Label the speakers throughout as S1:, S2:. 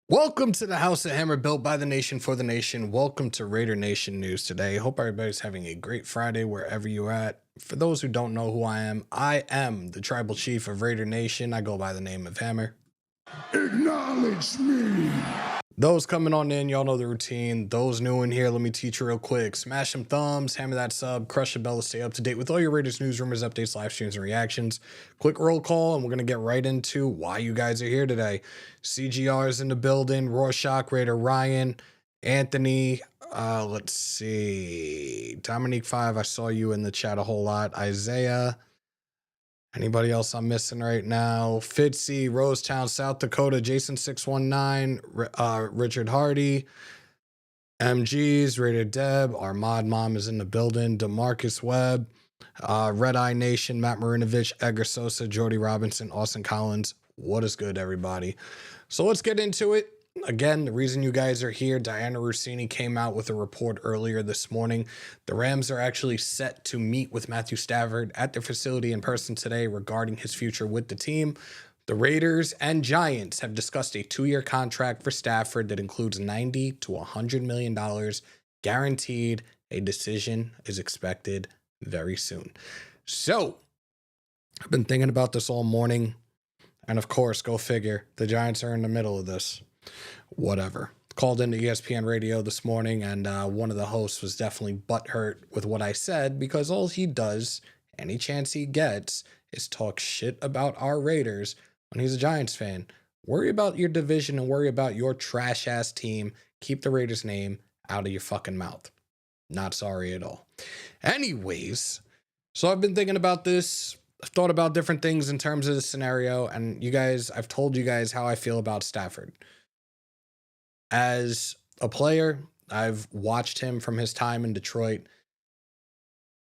S1: Welcome to the House of Hammer, built by the nation for the nation. Welcome to Raider Nation News today. Hope everybody's having a great Friday wherever you're at. For those who don't know who I am the tribal chief of Raider Nation. I go by the name of Hammer.
S2: Acknowledge me.
S1: Those coming on in, y'all know the routine. Those new in here, let me teach you real quick. Smash some thumbs, hammer that sub, crush the bell to stay up to date with all your Raiders news, rumors, updates, live streams, and reactions. Quick roll call, and we're going to get right into why you guys are here today. CGR is in the building. Rorschach, Raider Ryan, Anthony. Let's see. Dominique 5, I saw you in the chat a whole lot. Isaiah. Anybody else I'm missing right now? Fitzy, Rosetown, South Dakota, Jason619, Richard Hardy, MGs, Rated Deb, our mod mom is in the building, DeMarcus Webb, Red Eye Nation, Matt Marinovich, Edgar Sosa, Jordy Robinson, Austin Collins. What is good, everybody? So let's get into it. Again, the reason you guys are here, Diana Rossini came out with a report earlier this morning. The Rams are actually set to meet with Matthew Stafford at their facility in person today regarding his future with the team. The Raiders and Giants have discussed a 2-year contract for Stafford that includes $90 to $100 million guaranteed. A decision is expected very soon. So, I've been thinking about this all morning. And of course, go figure, the Giants are in the middle of this. Whatever. Called into ESPN radio this morning, and one of the hosts was definitely butthurt with what I said because all he does, any chance he gets, is talk shit about our Raiders when he's a Giants fan. Worry about your division and worry about your trash ass team. Keep the Raiders name out of your fucking mouth. Not sorry at all. Anyways, so I've been thinking about this. I've thought about different things in terms of the scenario, and I've told you guys how I feel about Stafford. As a player, I've watched him from his time in Detroit.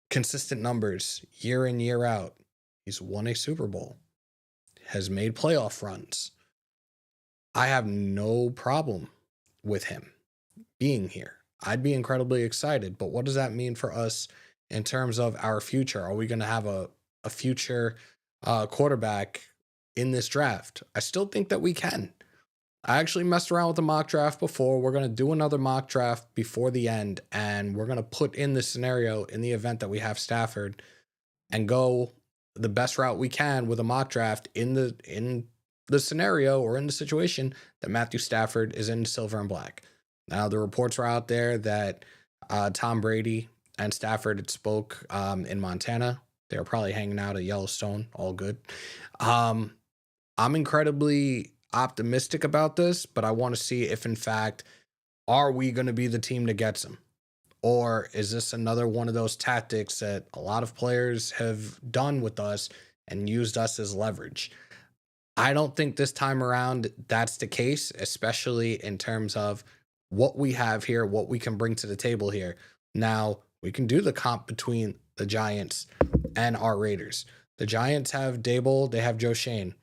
S1: Consistent numbers, year in, year out. He's won a Super Bowl, has made playoff runs. I have no problem with him being here. I'd be incredibly excited, but what does that mean for us in terms of our future? Are we going to have a future quarterback in this draft? I still think that we can. I actually messed around with the mock draft before. We're going to do another mock draft before the end, and we're going to put in the scenario in the event that we have Stafford and go the best route we can with a mock draft in the scenario or in the situation that Matthew Stafford is in silver and black. Now, the reports are out there that Tom Brady and Stafford had spoke in Montana. They were probably hanging out at Yellowstone. All good. I'm incredibly optimistic about this, but I want to see if in fact are we going to be the team that gets him, or is this another one of those tactics that a lot of players have done with us and used us as leverage? I don't think this time around that's the case, especially in terms of what we have here, what we can bring to the table here. Now, we can do the comp between the Giants and our Raiders. The Giants have Dable, they have Joe Shane.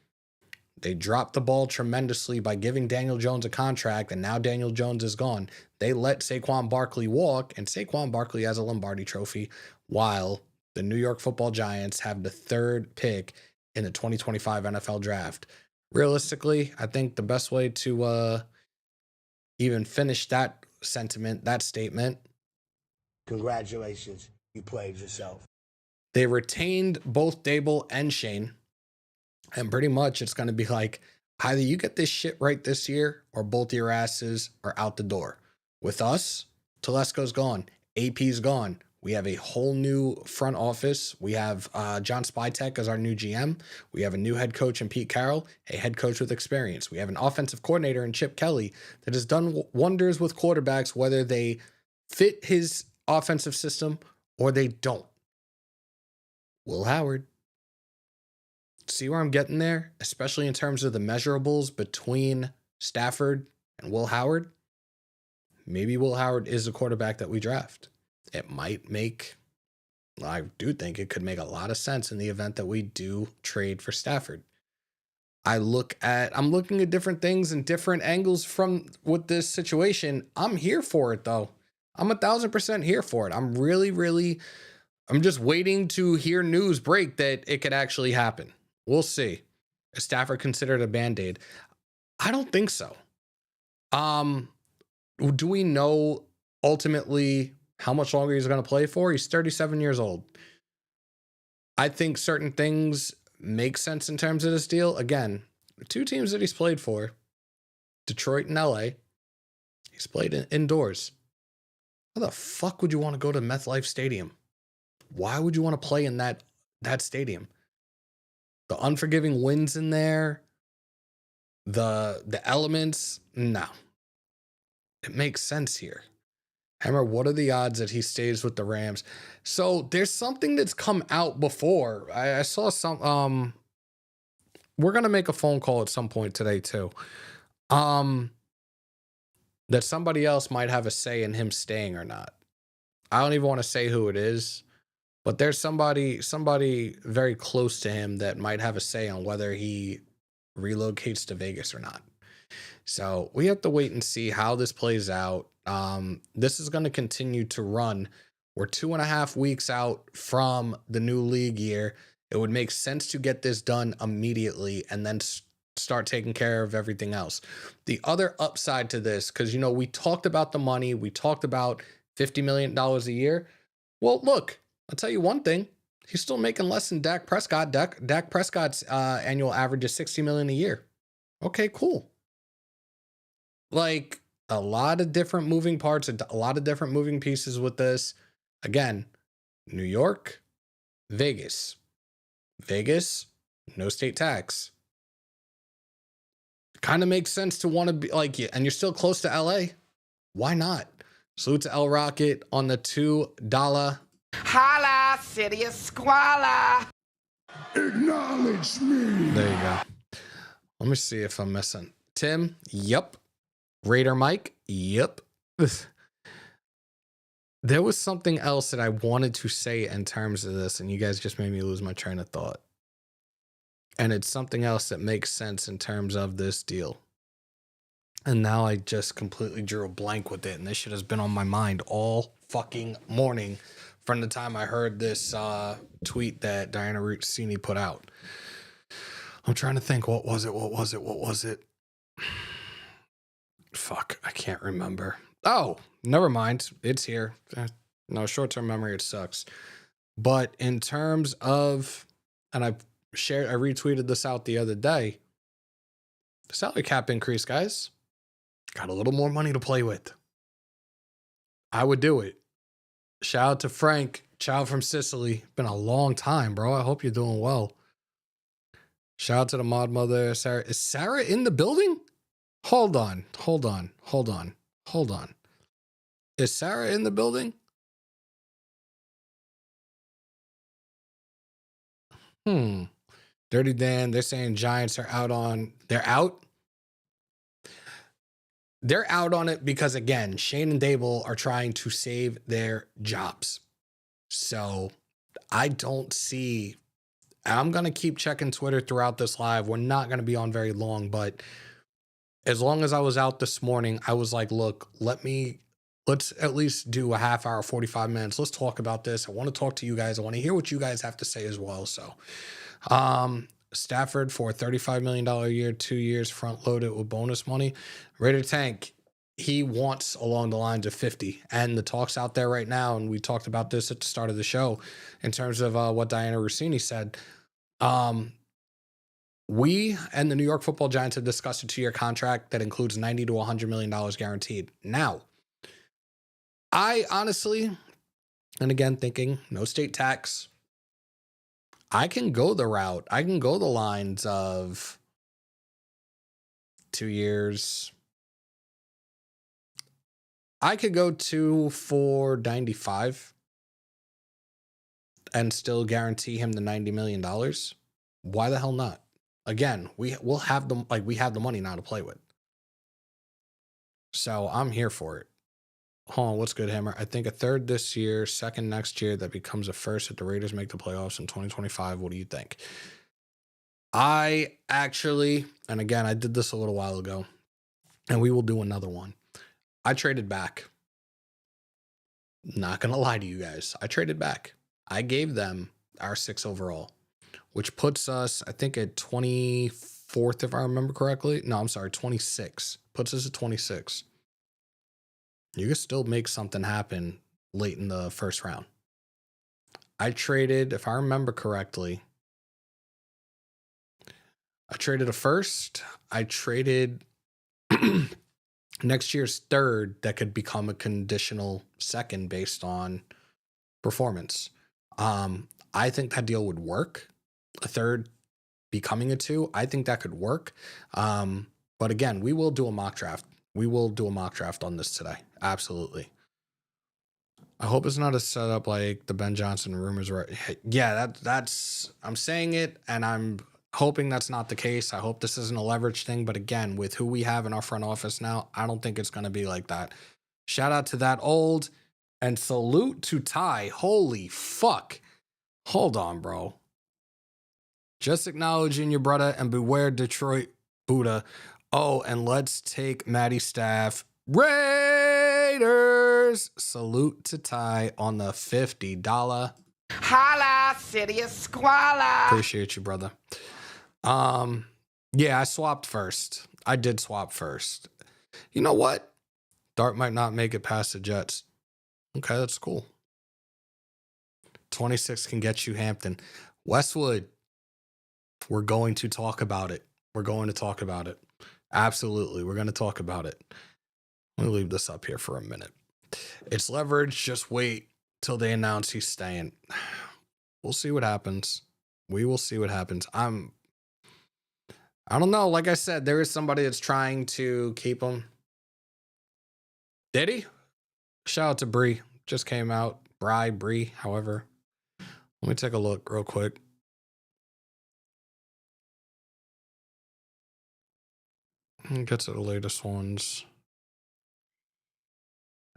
S1: They dropped the ball tremendously by giving Daniel Jones a contract, and now Daniel Jones is gone. They let Saquon Barkley walk, and Saquon Barkley has a Lombardi trophy, while the New York Football Giants have the 3rd pick in the 2025 NFL Draft. Realistically, I think the best way to even finish that sentiment, that statement.
S2: Congratulations, you played yourself.
S1: They retained both Dable and Shane. And pretty much it's going to be like, either you get this shit right this year or both your asses are out the door. With us, Telesco's gone. AP's gone. We have a whole new front office. We have John Spytek as our new GM. We have a new head coach in Pete Carroll, a head coach with experience. We have an offensive coordinator in Chip Kelly that has done wonders with quarterbacks, whether they fit his offensive system or they don't. Will Howard. See where I'm getting there, especially in terms of the measurables between Stafford and Will Howard? Maybe Will Howard is the quarterback that we draft. It might make, I do think it could make a lot of sense in the event that we do trade for Stafford. I'm looking at different things and different angles with this situation. I'm here for it though. I'm 1,000% here for it. I'm just waiting to hear news break that it could actually happen. We'll see. Is Stafford considered a Band-Aid? I don't think so. Um, do we know ultimately how much longer he's going to play for? He's 37 years old. I think certain things make sense in terms of this deal. Again, the two teams that he's played for, Detroit and LA, he's played indoors. How the fuck would you want to go to MetLife Stadium? Why would you want to play in that stadium? The unforgiving winds in there, the elements, no. It makes sense here. Hammer, what are the odds that he stays with the Rams? So there's something that's come out before. I saw some we're gonna make a phone call at some point today too. That somebody else might have a say in him staying or not. I don't even want to say who it is, but there's somebody very close to him that might have a say on whether he relocates to Vegas or not. So we have to wait and see how this plays out. This is going to continue to run. We're 2.5 weeks out from the new league year. It would make sense to get this done immediately and then start taking care of everything else. The other upside to this, because, we talked about the money. We talked about $50 million a year. Well, look, I'll tell you one thing. He's still making less than Dak Prescott. Dak Prescott's annual average is $60 million a year. Okay, cool. Like, a lot of different moving parts, a lot of different moving pieces with this. Again, New York, Vegas. Vegas, no state tax. Kind of makes sense to want to be like, and you're still close to LA. Why not? Salute to El Rocket on the $2.
S3: Holla, city of squalor.
S2: Acknowledge me.
S1: There you go. Let me see if I'm missing. Tim, yep. Raider Mike, yep. There was something else that I wanted to say in terms of this, and you guys just made me lose my train of thought. And it's something else that makes sense in terms of this deal. And now I just completely drew a blank with it, and this shit has been on my mind all fucking morning from the time I heard this tweet that Diana Russini put out. I'm trying to think, what was it? Fuck, I can't remember. Oh, never mind. It's here. No, short-term memory, it sucks. But in terms of, and I retweeted this out the other day, the salary cap increase, guys. Got a little more money to play with. I would do it. Shout out to Frank, child from Sicily. Been a long time, bro. I hope you're doing well. Shout out to the mod mother, Sarah. Is Sarah in the building? Hold on. Is Sarah in the building? Dirty Dan, they're saying Giants are out on, they're out? They're out on it because, again, Shane and Dable are trying to save their jobs. So I don't see, I'm going to keep checking Twitter throughout this live. We're not going to be on very long, but as long as I was out this morning, I was like, look, let's at least do a half hour, 45 minutes. Let's talk about this. I want to talk to you guys. I want to hear what you guys have to say as well. So, Stafford for $35 million a year, 2 years front loaded with bonus money. Raider Tank, he wants along the lines of 50. And the talk's out there right now, and we talked about this at the start of the show in terms of what Diana Russini said. We and the New York Football Giants have discussed a 2-year contract that includes $90 to $100 million guaranteed. Now, I honestly, and again, thinking no state tax, I can go the route. I can go the lines of 2 years. I could go 2 for 95 and still guarantee him the $90 million. Why the hell not? Again, we'll have them, like, we have the money now to play with. So I'm here for it. Hold on, what's good, Hammer? I think a third this year, second next year, that becomes a first if the Raiders make the playoffs in 2025. What do you think? I actually, and again, I did this a little while ago, and we will do another one. I traded back. Not going to lie to you guys. I traded back. I gave them our 6 overall, which puts us, I think, at 24th, if I remember correctly. No, I'm sorry, 26. puts us at 26. You can still make something happen late in the first round. I traded, if I remember correctly, I traded a first. I traded next year's third that could become a conditional second based on performance. I think that deal would work. A third becoming a 2, I think that could work. But again, we will do a mock draft. We will do a mock draft on this today. Absolutely. I hope it's not a setup like the Ben Johnson rumors were. Yeah, that's I'm saying it, and I'm hoping that's not the case. I hope this isn't a leverage thing. But again, with who we have in our front office now, I don't think it's going to be like that. Shout out to that old, and salute to Ty. Holy fuck. Hold on, bro. Just acknowledging your brother and beware Detroit Buddha. Oh, and let's take Matty Staff. Raiders. Salute to Ty on the $50.
S3: Holla, city of squalor.
S1: Appreciate you, brother. Yeah, I swapped first. I did swap first. You know what? Dart might not make it past the Jets. Okay, that's cool. 26 can get you Hampton. Westwood. We're going to talk about it. We're going to talk about it. Absolutely. We're going to talk about it. Let me leave this up here for a minute. It's leverage. Just wait till they announce he's staying. We'll see what happens. We will see what happens. I don't know. Like I said, there is somebody that's trying to keep him. Did he? Shout out to Bree. Just came out. Bree, however. Let me take a look real quick. Get to the latest ones.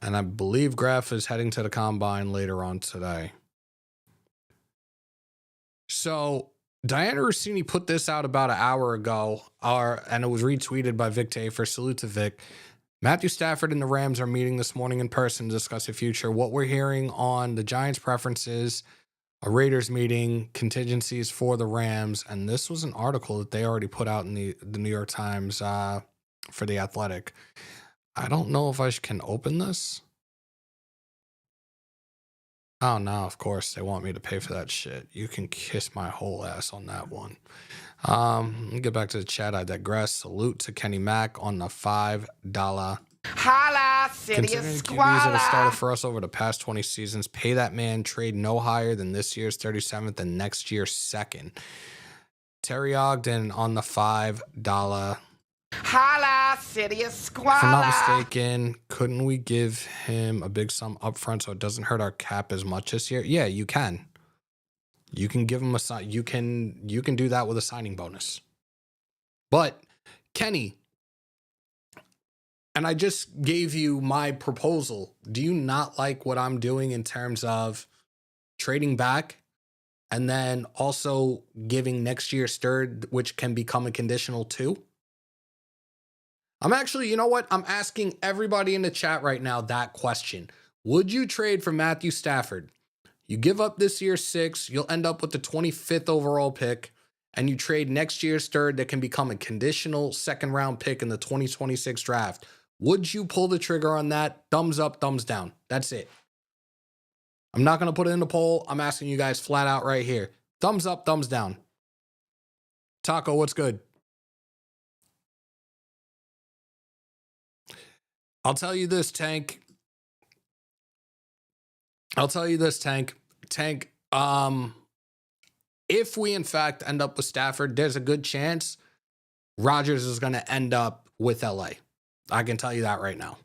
S1: And I believe Graf is heading to the combine later on today. So Diana Rossini put this out about an hour ago, and it was retweeted by Vic Tafer. Salute to Vic. Matthew Stafford and the Rams are meeting this morning in person to discuss the future. What we're hearing on the Giants' preferences, a Raiders meeting, contingencies for the Rams, and this was an article that they already put out in the New York Times for The Athletic. I don't know if I can open this. Oh, no, of course, they want me to pay for that shit. You can kiss my whole ass on that one. Let me get back to the chat. I digress. Salute to Kenny Mack on the $5.
S3: Holla, city of
S1: Considering QBs that have started
S3: squalor.
S1: for us over the past 20 seasons, pay that man, trade no higher than this year's 37th and next year's 2nd. Terry Ogden on the $5.
S3: Holla, city of
S1: If I'm not
S3: squalor.
S1: mistaken, couldn't we give him a big sum up front so it doesn't hurt our cap as much this year? Yeah, you can. You can give him a sign. You can do that with a signing bonus. But Kenny, and I just gave you my proposal. Do you not like what I'm doing in terms of trading back and then also giving next year's third, which can become a conditional 2? I'm actually, you know what? I'm asking everybody in the chat right now that question. Would you trade for Matthew Stafford? You give up this year's 6, you'll end up with the 25th overall pick, and you trade next year's third that can become a conditional 2nd round pick in the 2026 draft. Would you pull the trigger on that? Thumbs up, thumbs down. That's it. I'm not going to put it in the poll. I'm asking you guys flat out right here. Thumbs up, thumbs down. Taco, what's good? I'll tell you this, Tank. Tank, if we in fact end up with Stafford, there's a good chance Rodgers is going to end up with LA. I can tell you that right now.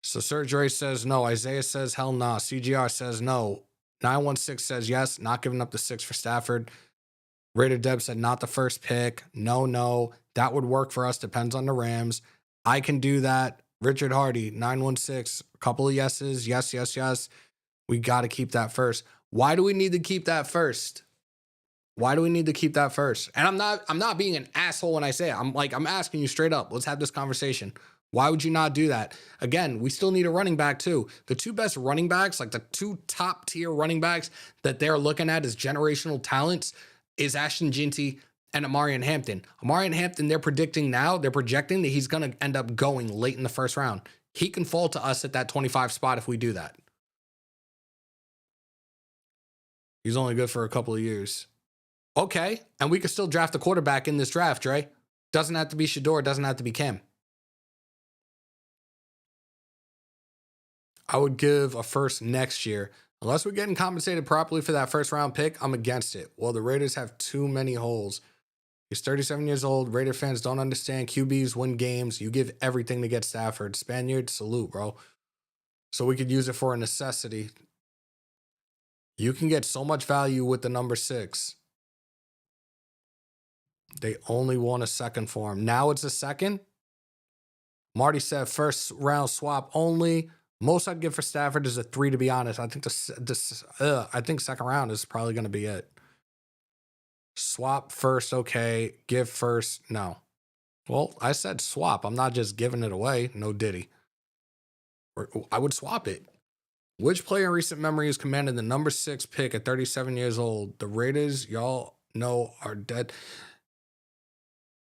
S1: So Serge Ray says no. Isaiah says hell nah. CGR says no. 916 says yes. Not giving up the 6 for Stafford. Raider Deb said not the first pick. No. That would work for us. Depends on the Rams. I can do that. Richard Hardy, 916. A couple of yeses. Yes. We got to keep that first. Why do we need to keep that first? And I'm not being an asshole when I say it. I'm asking you straight up. Let's have this conversation. Why would you not do that? Again, we still need a running back too. The 2 best running backs, like the 2 top tier running backs that they're looking at as generational talents, is Ashton Ginty, and Amari and Hampton. Amari and Hampton, they're projecting that he's going to end up going late in the first round. He can fall to us at that 25 spot if we do that. He's only good for a couple of years. Okay, and we could still draft a quarterback in this draft, Dre. Doesn't have to be Shador, doesn't have to be Cam. I would give a first next year. Unless we're getting compensated properly for that first round pick, I'm against it. Well, the Raiders have too many holes. He's 37 years old. Raider fans don't understand. QBs win games. You give everything to get Stafford. Spaniard, salute, bro. So we could use it for a necessity. You can get so much value with the number 6. They only want a second for him. Now it's a second. Marty said first round swap only. Most I'd give for Stafford is a 3, to be honest. I think I think second round is probably going to be it. Swap first, okay. Give first, no. Well, I said swap. I'm not just giving it away. No diddy. I would swap it. Which player in recent memory has commanded the number 6 pick at 37 years old? The Raiders, y'all know, are dead.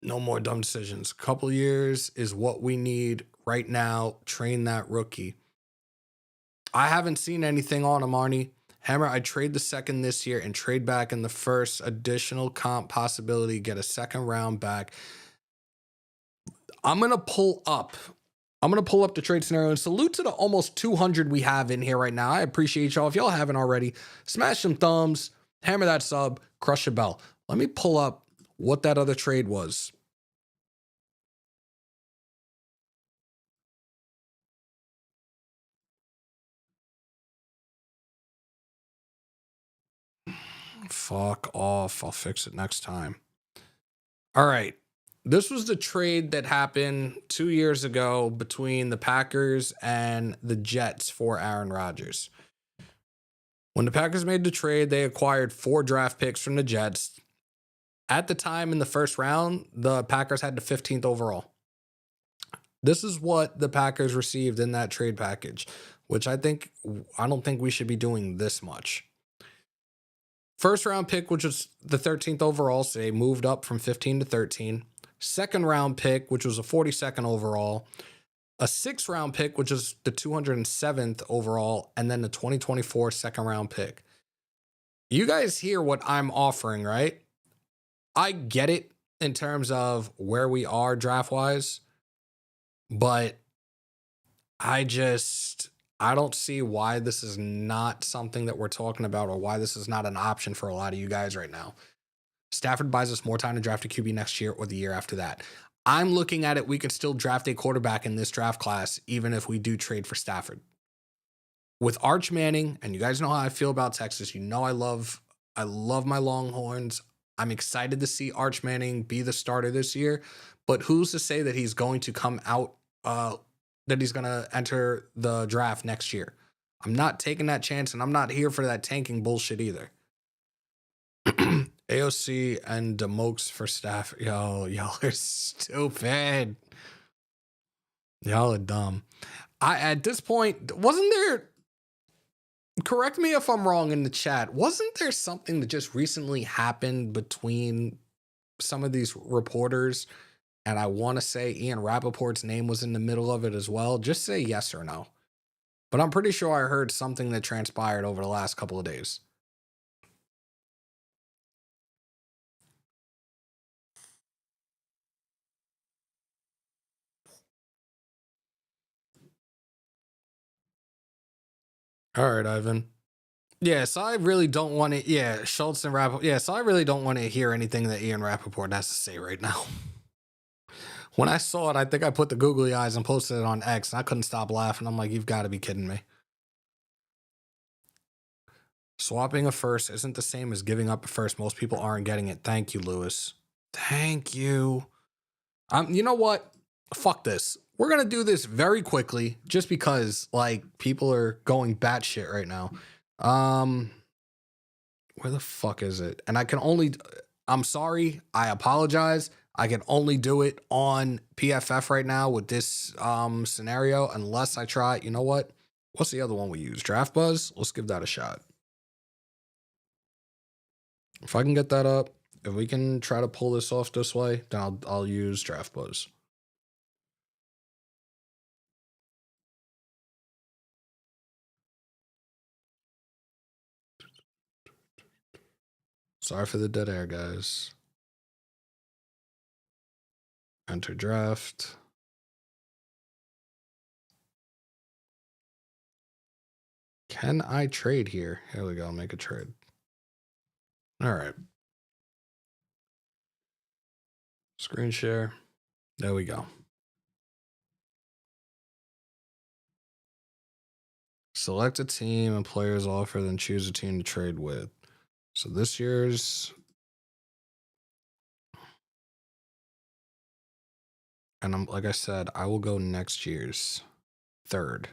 S1: No more dumb decisions. A couple years is what we need right now. Train that rookie. I haven't seen anything on him, Arnie. Hammer, I'd trade the second this year and trade back in the first. Additional comp possibility, get a second round back. I'm going to pull up the trade scenario and salute to the almost 200 we have in here right now. I appreciate y'all. If y'all haven't already, smash some thumbs, hammer that sub, crush a bell. Let me pull up what that other trade was. Fuck off. I'll fix it next time. All right. This was the trade that happened 2 years ago between the Packers and the Jets for Aaron Rodgers. When the Packers made the trade, they acquired 4 draft picks from the Jets. At the time in the first round, the Packers had the 15th overall. This is what the Packers received in that trade package, which I don't think we should be doing this much. First round pick, which was the 13th overall, so they moved up from 15 to 13. Second round pick, which was a 42nd overall. A 6th round pick, which is the 207th overall, and then the 2024 second round pick. You guys hear what I'm offering, right? I get it in terms of where we are draft-wise, but I don't see why this is not something that we're talking about or why this is not an option for a lot of you guys right now. Stafford buys us more time to draft a QB next year or the year after that. I'm looking at it, we could still draft a quarterback in this draft class, even if we do trade for Stafford. With Arch Manning, and you guys know how I feel about Texas, you know I love my Longhorns. I'm excited to see Arch Manning be the starter this year, but who's to say that he's going to come out, that he's going to enter the draft next year? I'm not taking that chance, and I'm not here for that tanking bullshit either. AOC and Demokes for staff. Y'all are stupid. Y'all are dumb. At this point, wasn't there, correct me if I'm wrong in the chat, wasn't there something that just recently happened between some of these reporters? And I want to say Ian Rappaport's name was in the middle of it as well. Just say yes or no. But I'm pretty sure I heard something that transpired over the last couple of days. All right, Ivan. Yeah, so I really don't want to, Schultz and Rappaport. Yeah, so I really don't want to hear anything that Ian Rappaport has to say right now. When I saw it, I think I put the googly eyes and posted it on X, and I couldn't stop laughing. I'm like, you've got to be kidding me. Swapping a first isn't the same as giving up a first. Most people aren't getting it. Thank you, Lewis. Thank you. You know what? Fuck this. We're going to do this very quickly just because, like, people are going batshit right now. Where the fuck is it? And I'm sorry. I apologize. I can only do it on PFF right now with this scenario unless I try. You know what? What's the other one we use? Draft Buzz? Let's give that a shot. If I can get that up. If we can try to pull this off this way, then I'll use Draft Buzz. Sorry for the dead air, guys. Enter draft. Can I trade here? Here we go. Make a trade. All right. Screen share. There we go. Select a team and players offer, then choose a team to trade with. So this year's, and I'm like I said, I will go next year's third.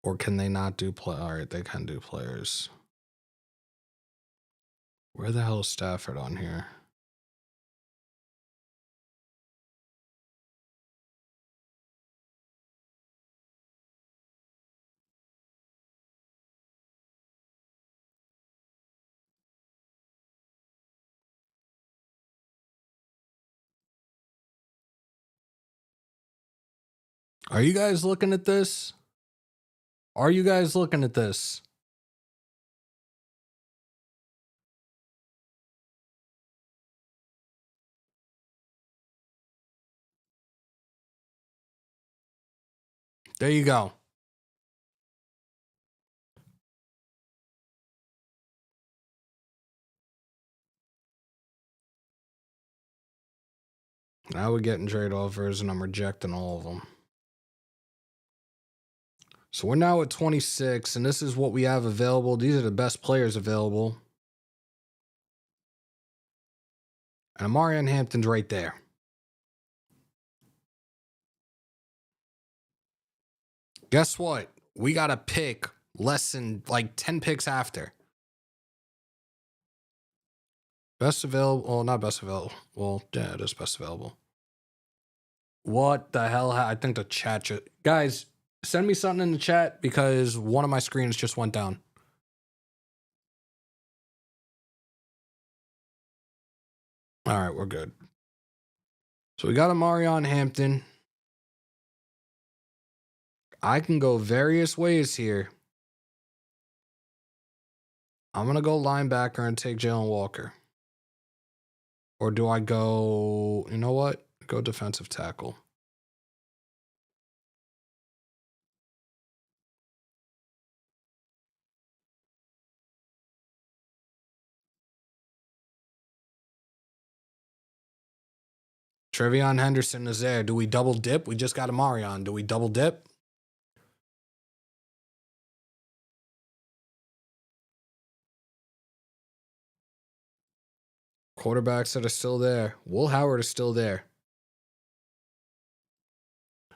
S1: Or can they not do play? All right, they can do players. Where the hell is Stafford on here? Are you guys looking at this? Are you guys looking at this? There you go. Now we're getting trade offers and I'm rejecting all of them. So we're now at 26 and this is what we have available. These are the best players available. And Amarian Hampton's right there. Guess what? We got a pick less than like 10 picks after. Best available. Well, not best available. Well, yeah, it is best available. What the hell? I think the chat guys, send me something in the chat because one of my screens just went down. All right, we're good. So we got Amarian Hampton. I can go various ways here. I'm going to go linebacker and take Jalen Walker. Or do I go, you know what? Go defensive tackle. Trevion Henderson is there. Do we double dip? We just got Amarian. Do we double dip? Quarterbacks that are still there. Will Howard is still there.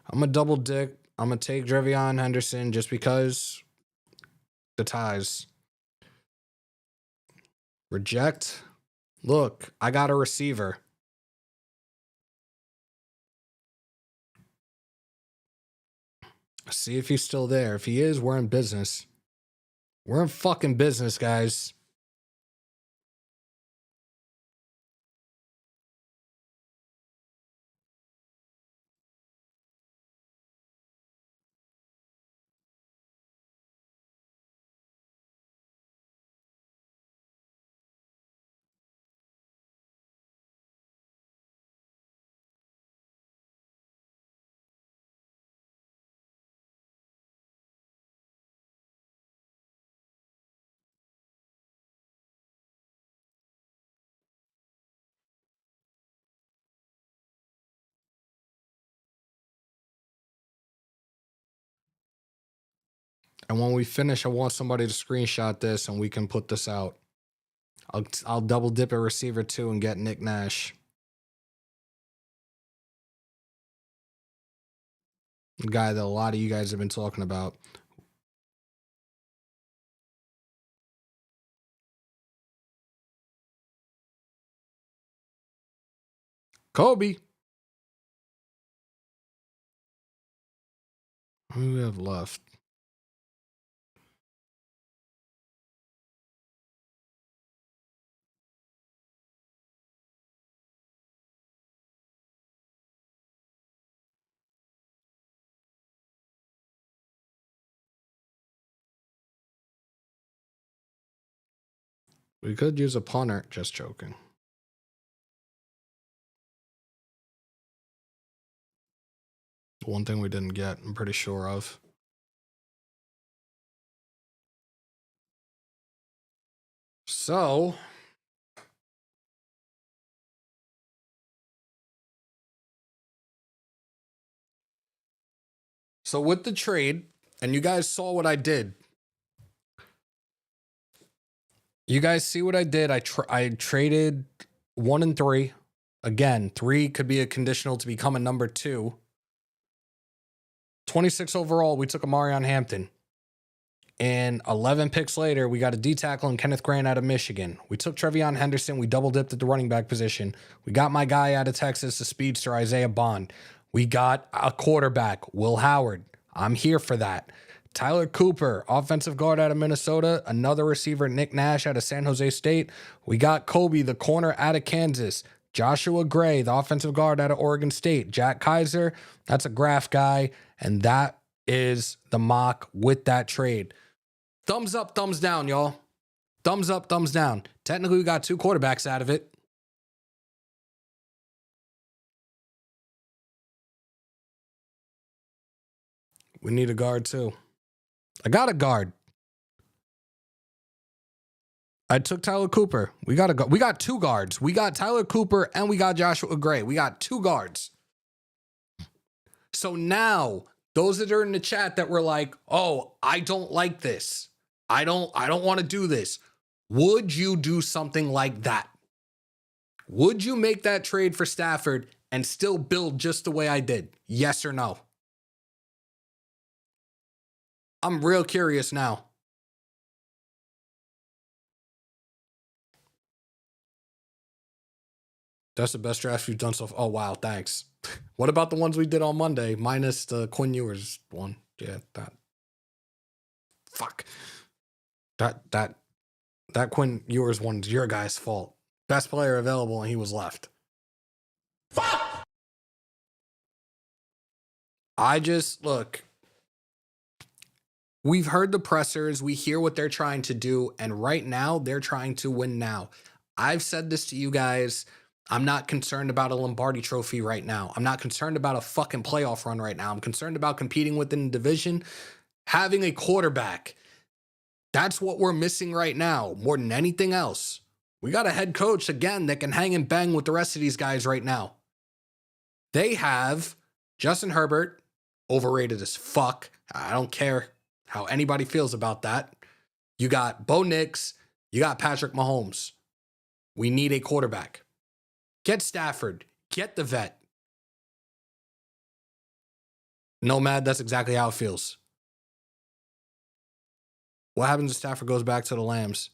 S1: I'm going to double dip. I'm going to take Trevion Henderson just because the ties. Reject. Look, I got a receiver. See if he's still there. If he is, we're in business. We're in fucking business, guys. And when we finish, I want somebody to screenshot this and we can put this out. I'll double dip a receiver too and get Nick Nash. The guy that a lot of you guys have been talking about. Kobe. Who do we have left? We could use a punter. Just joking. One thing we didn't get, I'm pretty sure of. So, with the trade, and you guys saw what I did. You guys see what I did? I traded 1 and 3. Again, 3 could be a conditional to become a number 2. 26 overall, we took Amarion Hampton. And 11 picks later, we got a D-tackle and Kenneth Grant out of Michigan. We took Trevion Henderson. We double-dipped at the running back position. We got my guy out of Texas, the speedster, Isaiah Bond. We got a quarterback, Will Howard. I'm here for that. Tyler Cooper, offensive guard out of Minnesota. Another receiver, Nick Nash out of San Jose State. We got Kobe, the corner out of Kansas. Joshua Gray, the offensive guard out of Oregon State. Jack Kaiser, that's a graph guy. And that is the mock with that trade. Thumbs up, thumbs down, y'all. Thumbs up, thumbs down. Technically, we got 2 quarterbacks out of it. We need a guard, too. I got a guard. I took Tyler Cooper. We got 2 guards. We got Tyler Cooper and we got Joshua Gray. We got 2 guards. So now, those that are in the chat that were like, "Oh, I don't like this. I don't want to do this." Would you do something like that? Would you make that trade for Stafford and still build just the way I did? Yes or no? I'm real curious now. That's the best draft you've done so far. Oh, wow, thanks. What about the ones we did on Monday, minus the Quinn Ewers one? Yeah, that. Fuck. That Quinn Ewers one's your guy's fault. Best player available, and he was left. Fuck! Look. We've heard the pressers. We hear what they're trying to do. And right now, they're trying to win now. I've said this to you guys. I'm not concerned about a Lombardi trophy right now. I'm not concerned about a fucking playoff run right now. I'm concerned about competing within the division, having a quarterback. That's what we're missing right now, more than anything else. We got a head coach, again, that can hang and bang with the rest of these guys right now. They have Justin Herbert, overrated as fuck. I don't care how anybody feels about that. You got Bo Nix. You got Patrick Mahomes. We need a quarterback. Get Stafford. Get the vet. Nomad, that's exactly how it feels. What happens if Stafford goes back to the Lambs?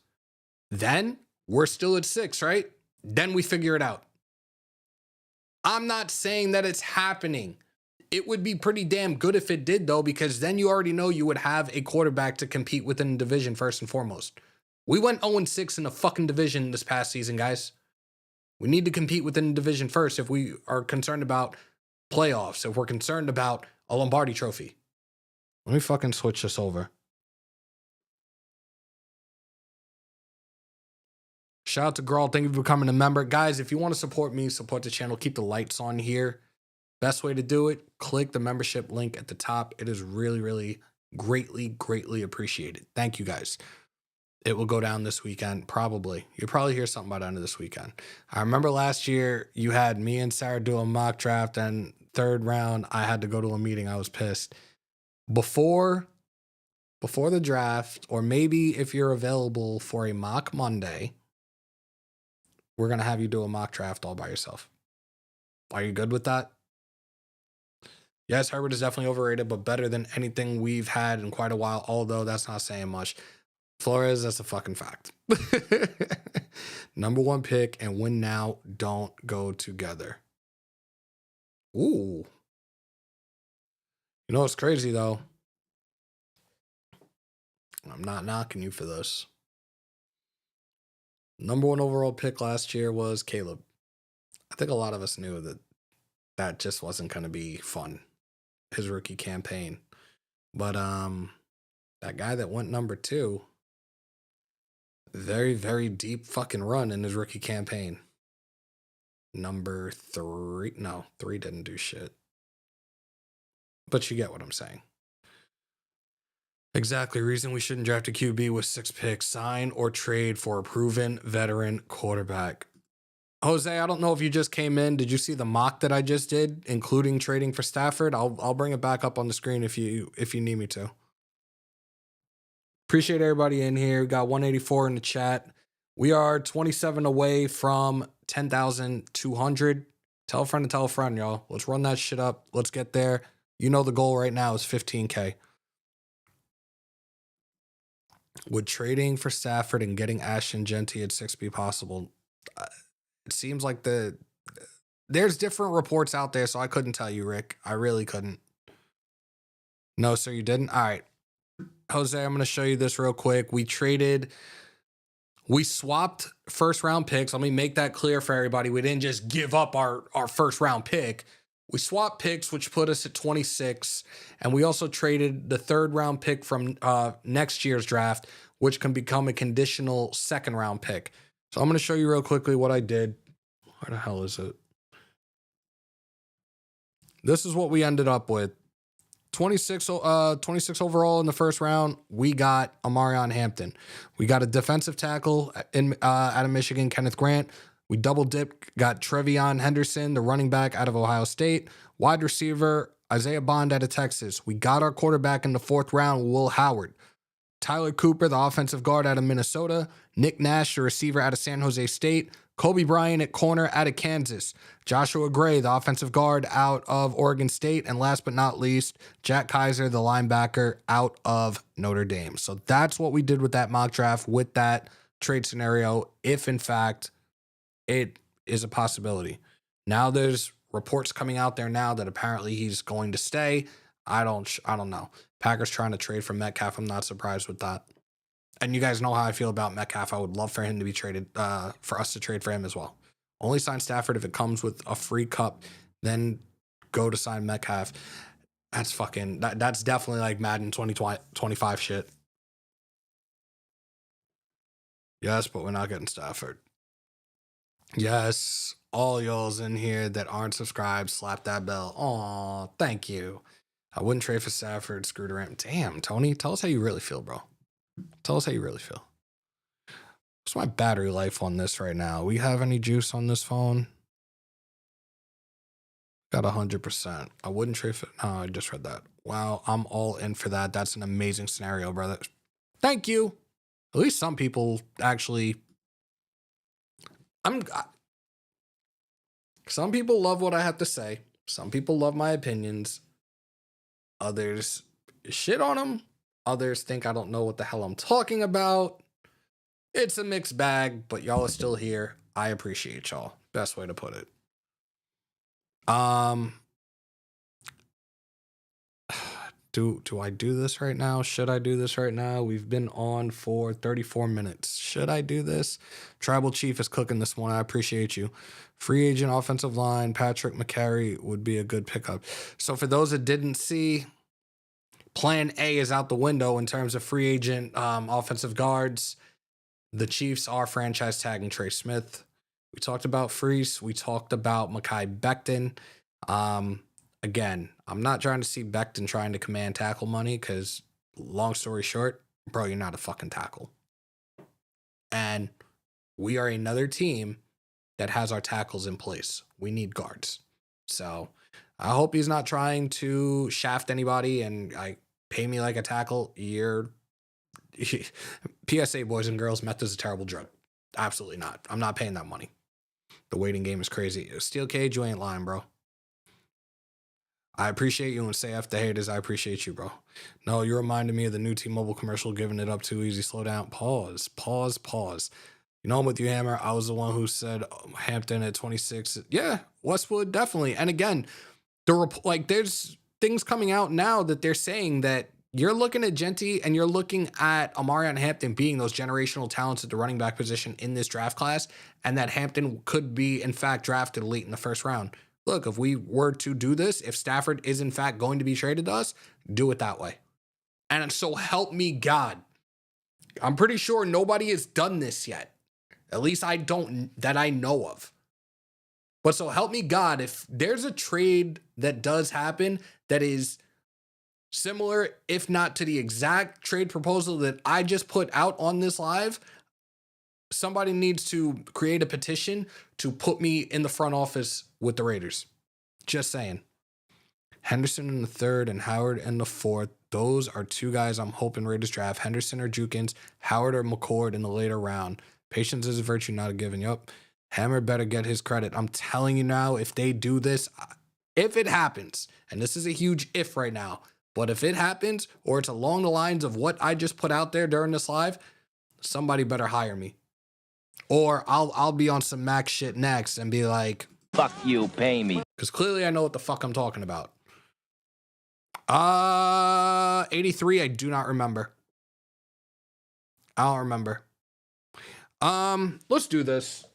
S1: Then we're still at 6, right? Then we figure it out. I'm not saying that it's happening. It would be pretty damn good if it did, though, because then you already know you would have a quarterback to compete within the division first and foremost. We went 0-6 in the fucking division this past season, guys. We need to compete within the division first if we are concerned about playoffs, if we're concerned about a Lombardi trophy. Let me fucking switch this over. Shout out to Grawl. Thank you for becoming a member. Guys, if you want to support me, support the channel, keep the lights on here. Best way to do it, click the membership link at the top. It is really, really greatly appreciated. Thank you, guys. It will go down this weekend, probably. You'll probably hear something about it end of this weekend. I remember last year you had me and Sarah do a mock draft, and 3rd round, I had to go to a meeting. I was pissed. Before the draft, or maybe if you're available for a mock Monday, we're going to have you do a mock draft all by yourself. Are you good with that? Yes, Herbert is definitely overrated, but better than anything we've had in quite a while, although that's not saying much. Flores, that's a fucking fact. Number 1 pick and win now don't go together. Ooh. You know what's crazy, though? I'm not knocking you for this. Number 1 overall pick last year was Caleb. I think a lot of us knew that that just wasn't going to be fun, his rookie campaign. But that guy that went number 2, very, very deep fucking run in his rookie campaign. Number 3, no, 3 didn't do shit. But you get what I'm saying. Exactly. Reason we shouldn't draft a QB with 6 picks. Sign or trade for a proven veteran quarterback. Jose, I don't know if you just came in. Did you see the mock that I just did, including trading for Stafford? I'll bring it back up on the screen if you need me to. Appreciate everybody in here. We got 184 in the chat. We are 27 away from 10,200. Tell a friend to tell a friend, y'all. Let's run that shit up. Let's get there. You know the goal right now is 15K. Would trading for Stafford and getting Ashton Genty at 6 be possible? It seems like there's different reports out there, so I couldn't tell you, Rick. I really couldn't. No, sir, you didn't? All right. Jose, I'm going to show you this real quick. We swapped first round picks. Let me make that clear for everybody. We didn't just give up our first round pick. We swapped picks, which put us at 26. And we also traded the 3rd round pick from next year's draft, which can become a conditional 2nd round pick. So I'm going to show you real quickly what I did. Where the hell is it? This is what we ended up with. 26 overall in the 1st round, we got Amarion Hampton. We got a defensive tackle out of Michigan, Kenneth Grant. We double dipped, got Trevion Henderson, the running back out of Ohio State. Wide receiver, Isaiah Bond out of Texas. We got our quarterback in the 4th round, Will Howard. Tyler Cooper, the offensive guard out of Minnesota. Nick Nash, the receiver out of San Jose State. Kobe Bryant at corner out of Kansas. Joshua Gray, the offensive guard out of Oregon State. And last but not least, Jack Kaiser, the linebacker out of Notre Dame. So that's what we did with that mock draft, with that trade scenario, if in fact it is a possibility. Now there's reports coming out there now that apparently he's going to stay. I don't know. Packers trying to trade for Metcalf. I'm not surprised with that. And you guys know how I feel about Metcalf. I would love for him to be traded, for us to trade for him as well. Only sign Stafford if it comes with a free cup, then go to sign Metcalf. That's definitely like Madden 2025 shit. Yes, but we're not getting Stafford. Yes, all y'all's in here that aren't subscribed, slap that bell. Aw, thank you. I wouldn't trade for Stafford, screwed around. Damn, Tony, tell us how you really feel, bro. Tell us how you really feel. What's my battery life on this right now? We have any juice on this phone? Got 100%. I wouldn't trade for... No, I just read that. Wow, I'm all in for that. That's an amazing scenario, brother. Thank you. At least some people actually... Some people love what I have to say. Some people love my opinions. Others shit on them. Others think I don't know what the hell I'm talking about. It's a mixed bag, but y'all are still here. I appreciate y'all. Best way to put it. Do I do this right now? Should I do this right now? We've been on for 34 minutes. Should I do this? Tribal Chief is cooking this one. I appreciate you. Free agent offensive line, Patrick McCary would be a good pickup. So for those that didn't see, plan A is out the window in terms of free agent offensive guards. The Chiefs are franchise tagging Trey Smith. We talked about Freese. We talked about Mekhi Becton. Again, I'm not trying to see Becton trying to command tackle money because, long story short, bro, you're not a fucking tackle. And we are another team that has our tackles in place. We need guards. So I hope he's not trying to shaft anybody and pay me like a tackle. PSA, boys and girls, meth is a terrible drug. Absolutely not. I'm not paying that money. The waiting game is crazy. Steel Cage, you ain't lying, bro. I appreciate you, and say F the haters. I appreciate you, bro. No, you reminded me of the new T-Mobile commercial, giving it up too easy. Slow down. Pause. You know I'm with you, Hammer. I was the one who said Hampton at 26. Yeah, Westwood, definitely. And again, there's things coming out now that they're saying that you're looking at Genty and you're looking at Amari and Hampton being those generational talents at the running back position in this draft class, and that Hampton could be, in fact, drafted late in the first round. Look, if we were to do this, if Stafford is, in fact, going to be traded to us, do it that way. And so help me God. I'm pretty sure nobody has done this yet. At least that I know of. But so help me God, if there's a trade that does happen that is similar, if not to the exact trade proposal that I just put out on this live, somebody needs to create a petition to put me in the front office with the Raiders. Just saying. Henderson in the third and Howard in the fourth. Those are two guys I'm hoping Raiders draft. Henderson or Jukins, Howard or McCord in the later round. Patience is a virtue, not a given. Yup. Hammer better get his credit. I'm telling you now, if they do this, if it happens, and this is a huge if right now, but if it happens, or it's along the lines of what I just put out there during this live, somebody better hire me. Or I'll be on some Mac shit next and be like,
S4: fuck you, pay me.
S1: Because clearly I know what the fuck I'm talking about. 83, I do not remember. I don't remember. Let's do this.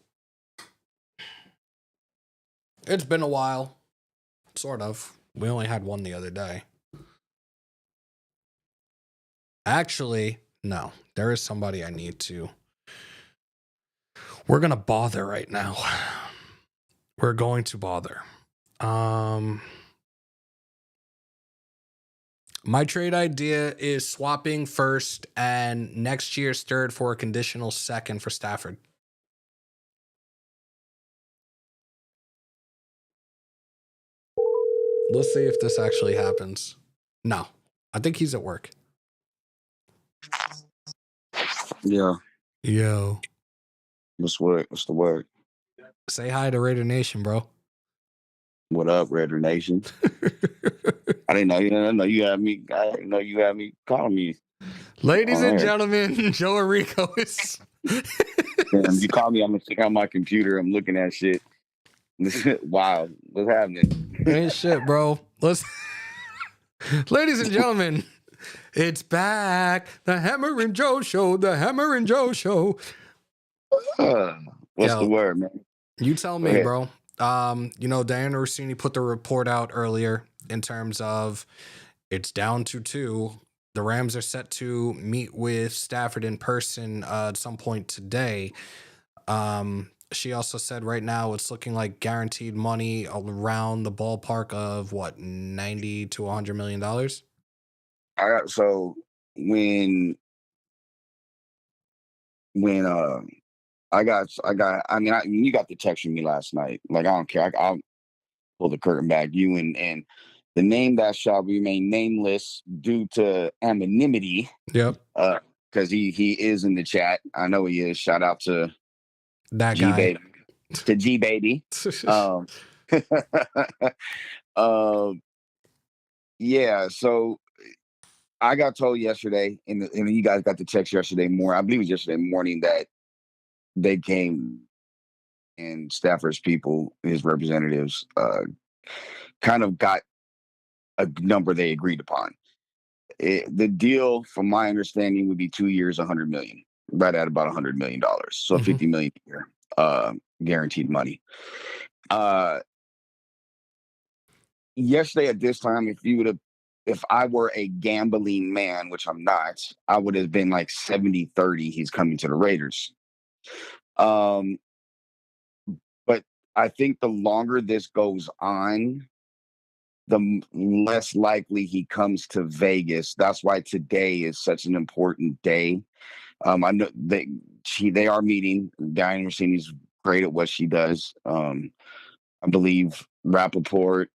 S1: It's been a while. Sort of. We only had one the other day. Actually, no. There is somebody I need to. We're going to bother right now. We're going to bother. My trade idea is swapping first and next year's third for a conditional second for Stafford. Let's see if this actually happens. No, I think he's at work.
S5: Yeah.
S1: Yo.
S5: What's the word?
S1: Say hi to Raider Nation, bro.
S5: What up, Raider Nation? I didn't know. I know you had me. I didn't know you had me calling me.
S1: Ladies and gentlemen, Joe Rico is.
S5: Damn, you call me. I'm gonna stick on my computer. I'm looking at shit. Wow, what's happening?
S1: Ain't shit, bro. Ladies and gentlemen, it's back. The Hammer and Joe Show. The Hammer and Joe Show.
S5: What's the word, man?
S1: You tell me, bro. Diana Rossini put the report out earlier in terms of it's down to 2. The Rams are set to meet with Stafford in person at some point today. She also said right now it's looking like guaranteed money around the ballpark of what, $90 to $100 million.
S5: So when you got the text from me last night. Like, I don't care. I'll pull the curtain back. You and the name that shall remain nameless due to anonymity.
S1: Yep.
S5: Because he is in the chat. I know he is. Shout out to
S1: that
S5: G
S1: guy.
S5: Baby. To G Baby. Yeah. So I got told yesterday, and you guys got the text yesterday morning. I believe it was yesterday morning that they came and Stafford's people, his representatives, kind of got a number they agreed upon. The deal, from my understanding, would be 2 years, $100 million, right at about $100 million. So $50 million a year, guaranteed money. Yesterday at this time, if I were a gambling man, which I'm not, I would have been like 70-30. He's coming to the Raiders. But I think the longer this goes on, the less likely he comes to Vegas. That's why today is such an important day. I know they are meeting. Diane Rossini's great at what she does. I believe Rappaport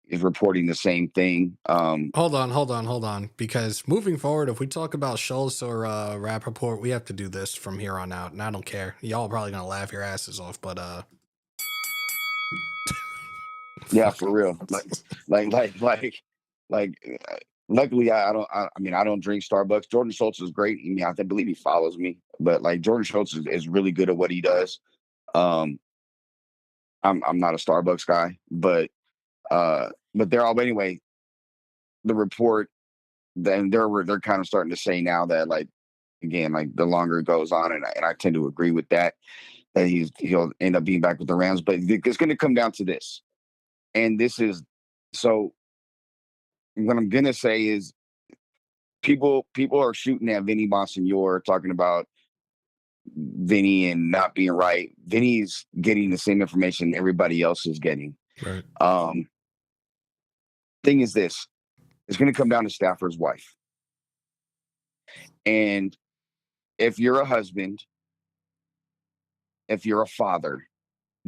S5: is reporting the same thing.
S1: Hold on. Because moving forward, if we talk about Schultz or Rappaport, we have to do this from here on out. And I don't care. Y'all are probably going to laugh your asses off, but
S5: yeah, for real. Luckily, I don't drink Starbucks. Jordan Schultz is great. I mean, I believe he follows me, but like Jordan Schultz is really good at what he does. I'm not a Starbucks guy, but But they're all anyway. The report, then they're kind of starting to say now that like again like the longer it goes on, and I tend to agree with that he'll end up being back with the Rams. But it's going to come down to this, and this is so. What I'm gonna say is people are shooting at Vinny Bonsignore, talking about Vinny and not being right. Vinny's getting the same information everybody else is getting.
S1: Right.
S5: Thing is this, it's going to come down to Stafford's wife. And if you're a husband, if you're a father,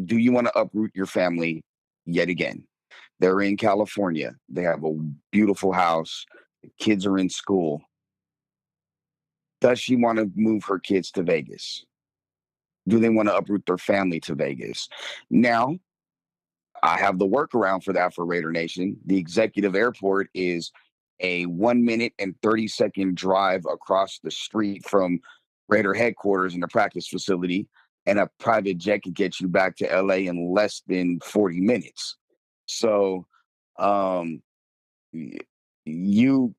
S5: do you want to uproot your family yet again? They're in California. They have a beautiful house. The kids are in school. Does she want to move her kids to Vegas? Do they want to uproot their family to Vegas? Now, I have the workaround for that for Raider Nation. The executive airport is a 1 minute and 30-second drive across the street from Raider headquarters in the practice facility, and a private jet can get you back to LA in less than 40 minutes. So you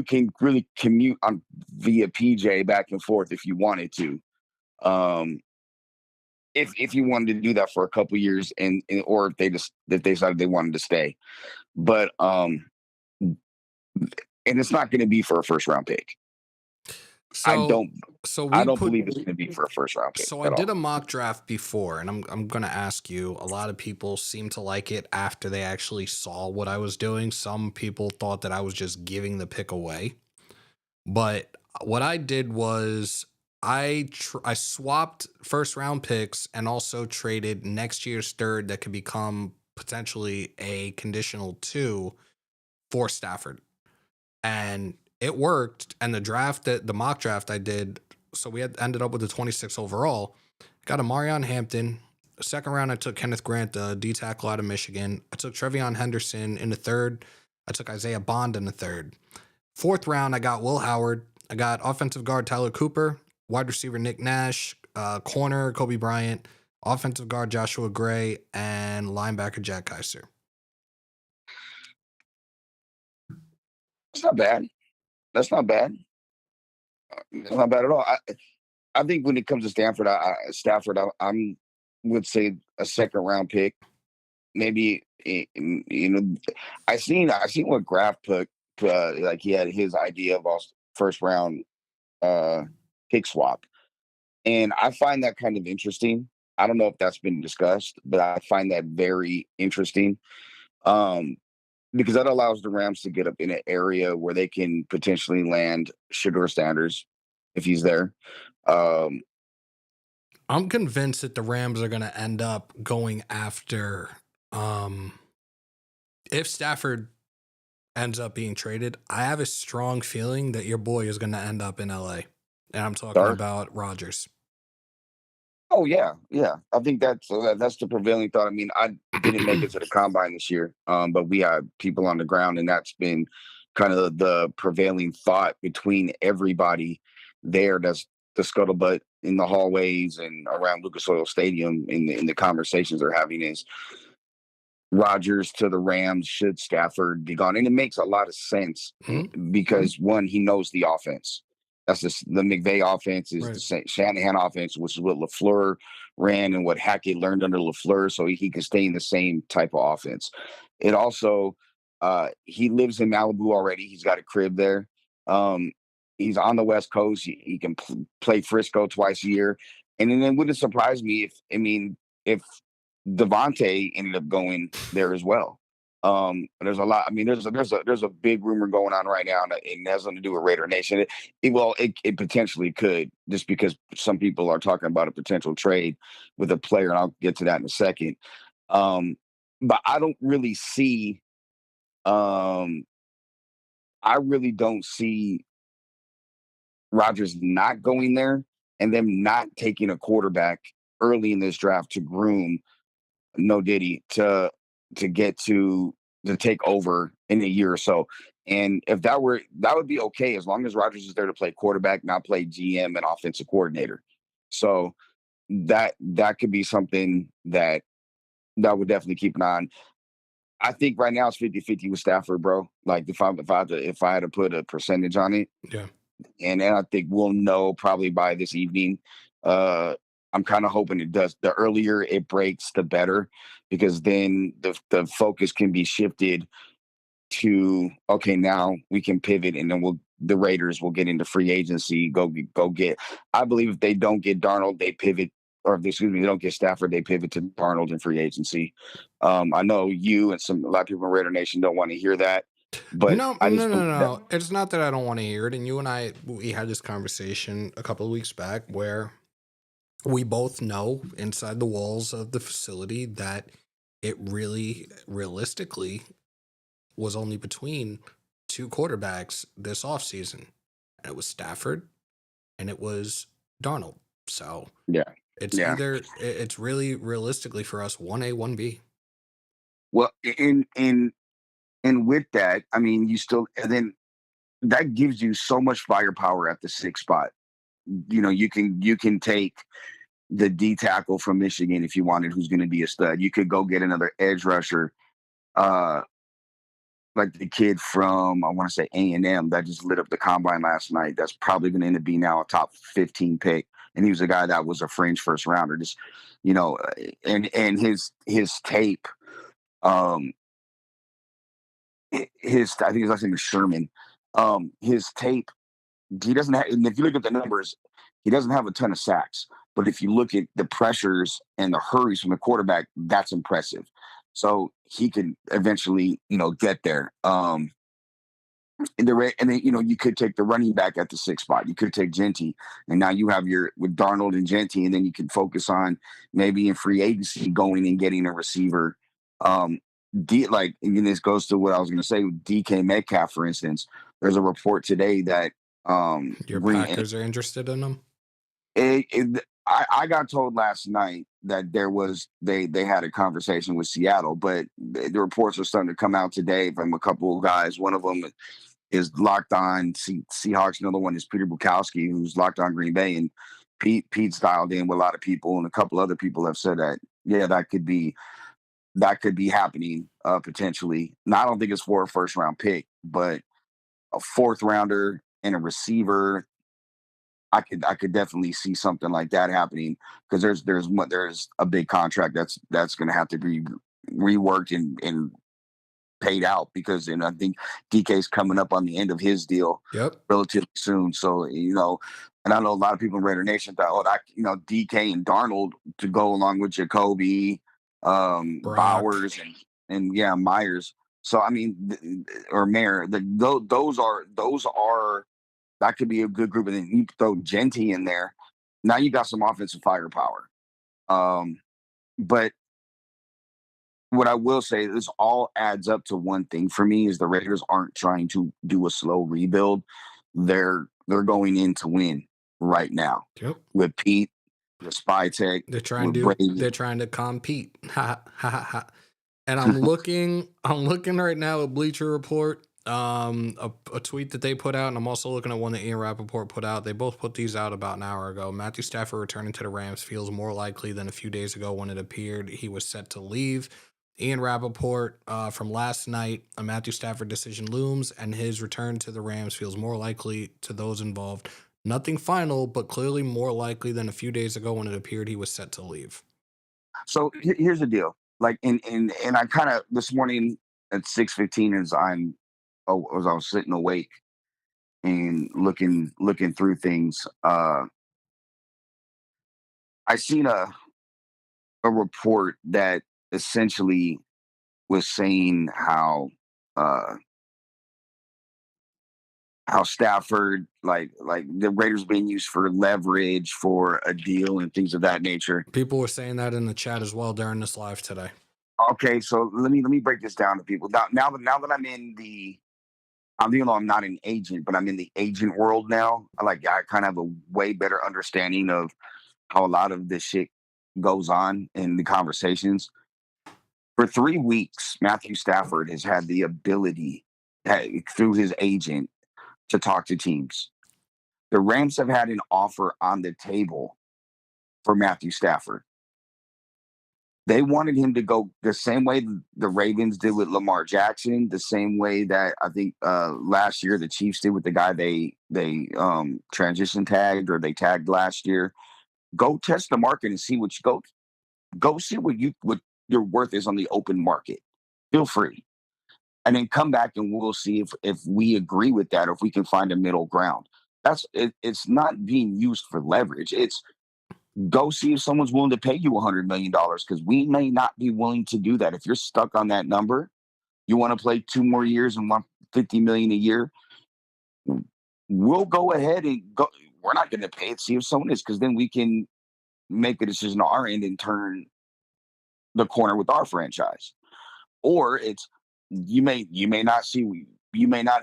S5: can really commute on via PJ back and forth if you wanted to. If you wanted to do that for a couple years, and or if they decided they wanted to stay, but and it's not going to be for a first round pick. I don't believe it's going to be for a first round pick.
S1: So I did a mock draft before, and I'm going to ask you. A lot of people seem to like it after they actually saw what I was doing. Some people thought that I was just giving the pick away, but what I did was I swapped first round picks and also traded next year's third that could become potentially a conditional 2 for Stafford. And it worked. And the mock draft I did, so we ended up with the 26 overall. Got a Marion Hampton. Second round, I took Kenneth Grant, the D tackle out of Michigan. I took Trevion Henderson in the third. I took Isaiah Bond in the third. Fourth round, I got Will Howard. I got offensive guard Tyler Cooper, wide receiver Nick Nash, corner Kobe Bryant, offensive guard Joshua Gray, and linebacker Jack Kaiser.
S5: That's not bad. That's not bad. It's not bad at all. I think when it comes to Stafford, I would say a second round pick. Maybe I seen what Graf put. Like he had his idea of first round pick swap, and I find that kind of interesting. I don't know if that's been discussed, but I find that very interesting. Because that allows the Rams to get up in an area where they can potentially land Shedeur Sanders if he's there.
S1: I'm convinced that the Rams are going to end up going after, if Stafford ends up being traded, I have a strong feeling that your boy is going to end up in LA. And I'm talking about Rodgers.
S5: Oh yeah. I think that's the prevailing thought. I mean, I didn't make it to the combine this year, but we had people on the ground, and that's been kind of the prevailing thought between everybody there. That's the scuttlebutt in the hallways and around Lucas Oil Stadium. In the conversations they're having is Rodgers to the Rams. Should Stafford be gone? And it makes a lot of sense because one, he knows the offense. That's the McVay offense is the Shanahan offense, which is what LaFleur ran and what Hackett learned under LaFleur, so he can stay in the same type of offense. It also, he lives in Malibu already. He's got a crib there. He's on the West Coast. He can play Frisco twice a year. And then it wouldn't surprise me if Devontae ended up going there as well. There's a lot. I mean, there's a big rumor going on right now, and it has nothing to do with Raider Nation. It potentially could, just because some people are talking about a potential trade with a player, and I'll get to that in a second. But I don't really see. I really don't see Rodgers not going there, and them not taking a quarterback early in this draft to groom No Diddy to get to take over in a year or so. And if that would be okay, as long as Rodgers is there to play quarterback, not play GM and offensive coordinator. So that could be something that would definitely keep an eye on. I think right now it's 50-50 with Stafford, bro. Like if I had to put a percentage on it,
S1: Yeah.
S5: and then I think we'll know probably by this evening. Uh, I'm kind of hoping it does. The earlier it breaks, the better, because then the focus can be shifted to, okay, now we can pivot, and then the Raiders will get into free agency. Go get. I believe if they don't get Darnold, they pivot, or if excuse me, they don't get Stafford, they pivot to Darnold in free agency. I know you and a lot of people in Raider Nation don't want to hear that, but
S1: No,
S5: I
S1: no,
S5: just
S1: no,
S5: believe that.
S1: no. It's not that I don't want to hear it. And you and I, we had this conversation a couple of weeks back where we both know inside the walls of the facility that it really, realistically, was only between two quarterbacks this offseason. And it was Stafford and it was Darnold. So
S5: Yeah,
S1: it's
S5: yeah.
S1: it's really realistically for us 1A, 1B.
S5: Well, and with that, I mean, you still, and then that gives you so much firepower at the sixth spot. You can take the D tackle from Michigan if you wanted, who's going to be a stud. You could go get another edge rusher, uh, like the kid from, I want to say, A&M that just lit up the combine last night. That's probably going to end up being now a top 15 pick, and he was a guy that was a fringe first rounder. Just and his tape, um, his I think his last name is Sherman. His tape, he doesn't have, and if you look at the numbers, he doesn't have a ton of sacks. But if you look at the pressures and the hurries from the quarterback, that's impressive. So he can eventually, get there. And then you could take the running back at the sixth spot. You could take Genty, and now you have your with Darnold and Genty, and then you can focus on maybe in free agency going and getting a receiver. And this goes to what I was going to say. DK Metcalf, for instance, there's a report today that
S1: Your
S5: Green.
S1: Packers are interested in them?
S5: I got told last night that they had a conversation with Seattle, but the reports are starting to come out today from a couple of guys. One of them is locked on Seahawks. Another one is Peter Bukowski, who's locked on Green Bay, and Pete's dialed in with a lot of people, and a couple other people have said that that could be happening potentially. Now, I don't think it's for a first round pick, but a fourth rounder and a receiver. I could definitely see something like that happening, because there's a big contract that's going to have to be reworked and paid out, because I think DK's coming up on the end of his deal
S1: Yep.
S5: relatively soon. So and I know a lot of people in Raider Nation thought, DK and Darnold to go along with Jacoby,
S1: Brock.
S5: Bowers, and Myers. So I mean, or Mayer. Those are that could be a good group, and then you throw Genty in there. Now you got some offensive firepower. But what I will say, this all adds up to one thing for me: is the Raiders aren't trying to do a slow rebuild. They're going in to win right now.
S1: Yep.
S5: With Pete, the Spy Tech,
S1: They're trying
S5: with
S1: to
S5: Brady.
S1: they're trying to compete. Ha ha ha ha. And I'm looking right now at Bleacher Report, a tweet that they put out, and I'm also looking at one that Ian Rappaport put out. They both put these out about an hour ago. Matthew Stafford returning to the Rams feels more likely than a few days ago when it appeared he was set to leave. Ian Rappaport from last night, a Matthew Stafford decision looms, and his return to the Rams feels more likely to those involved. Nothing final, but clearly more likely than a few days ago when it appeared he was set to leave.
S5: So here's the deal. Like, and I kind of this morning at 6:15, as I was sitting awake and looking through things, I seen a report that essentially was saying uh how Stafford, like the Raiders being used for leverage for a deal and things of that nature.
S1: People were saying that in the chat as well during this live today.
S5: Okay, so let me break this down to people. Now that I'm not an agent, but I'm in the agent world now. I kind of have a way better understanding of how a lot of this shit goes on in the conversations. For 3 weeks, Matthew Stafford has had the ability, through his agent, to talk to teams. The Rams have had an offer on the table for Matthew Stafford. They wanted him to go the same way the Ravens did with Lamar Jackson, the same way that I think last year the Chiefs did with the guy they transition tagged or they tagged last year. Go test the market and see what you go see what your worth is on the open market. Feel free. And then come back and we'll see if we agree with that or if we can find a middle ground. It's not being used for leverage. It's go see if someone's willing to pay you $100 million because we may not be willing to do that. If you're stuck on that number, you want to play 2 more years and want 50 million a year, we'll go ahead and go. We're not going to pay it. See if someone is, because then we can make a decision on our end and turn the corner with our franchise. Or it's you may not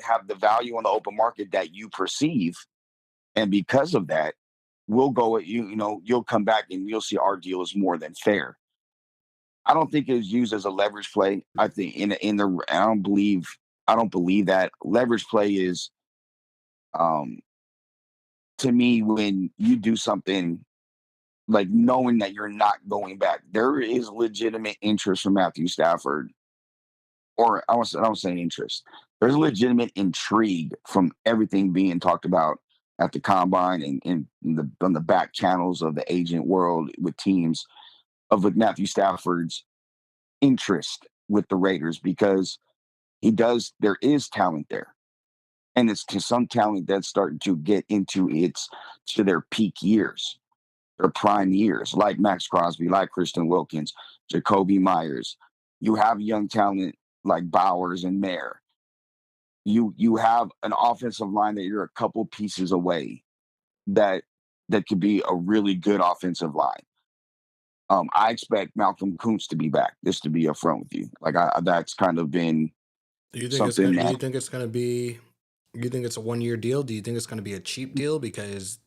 S5: have the value on the open market that you perceive, and because of that, we'll go at you'll come back and you'll see our deal is more than fair. I don't think it's used as a leverage play. I think I don't believe that leverage play is to me when you do something like knowing that you're not going back. There is legitimate interest from Matthew Stafford, or I don't say interest. There's legitimate intrigue from everything being talked about at the combine and on the back channels of the agent world with teams with Matthew Stafford's interest with the Raiders because there is talent there. And it's to some talent that's starting to get to their peak years, their prime years, like Max Crosby, like Christian Wilkins, Jacoby Myers. You have young talent like Bowers and Mayer. You have an offensive line that you're a couple pieces away that could be a really good offensive line. I expect Malcolm Kuntz to be back. Just to be upfront with you, that's kind of been
S1: Do you think
S5: something that.
S1: do you think it's going to be? You think it's a 1 year deal? Do you think it's going to be a cheap deal? Because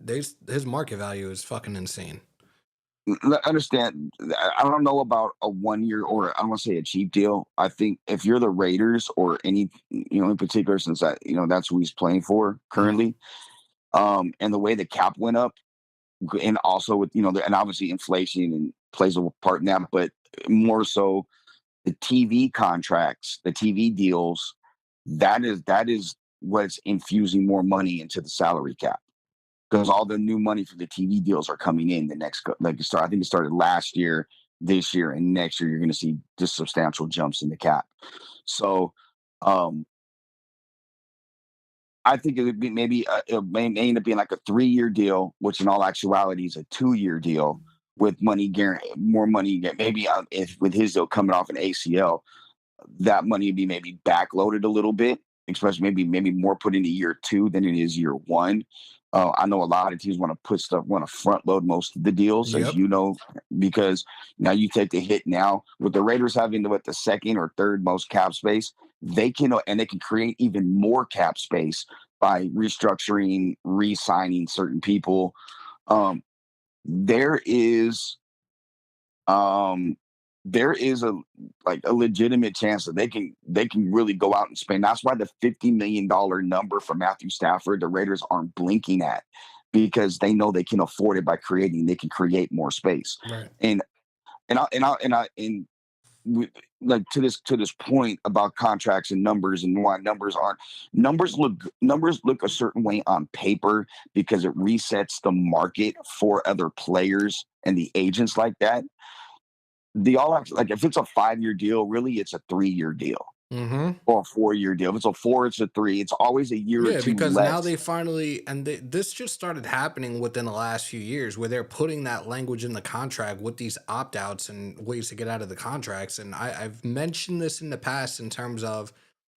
S1: his market value is fucking insane.
S5: Understand, I don't know about a 1 year or I don't want to say a cheap deal. I think if you're the Raiders or any, in particular, since that's who he's playing for currently, and the way the cap went up, and also with and obviously inflation and plays a part in that, but more so the TV contracts, the TV deals, that is what's infusing more money into the salary cap. Because all the new money for the TV deals are coming in the next, I think it started last year, this year, and next year you're going to see just substantial jumps in the cap. So, I think it would be it may end up being like a 3-year deal, which in all actuality is a 2-year deal with more money. Maybe if with his deal coming off an ACL, that money would be maybe backloaded a little bit, especially maybe more put into year 2 than it is year 1. I know a lot of teams want to front load most of the deals, as
S1: Yep.
S5: you know, because now you take the hit now with the Raiders having the second or third most cap space. They can create even more cap space by restructuring, re-signing certain people. There is a legitimate chance that they can really go out and spend. That's why the $50 million number for Matthew Stafford, the Raiders aren't blinking at, because they know they can afford it they can create more space.
S1: Right.
S5: And to this point about contracts and numbers and why numbers look a certain way on paper because it resets the market for other players and the agents like that. If it's a 5-year deal, really it's a 3-year deal or a 4-year deal. If it's a 4, it's a 3. It's always a year or 2
S1: because
S5: less.
S1: now they finally, this just started happening within the last few years where they're putting that language in the contract with these opt-outs and ways to get out of the contracts. And I've mentioned this in the past in terms of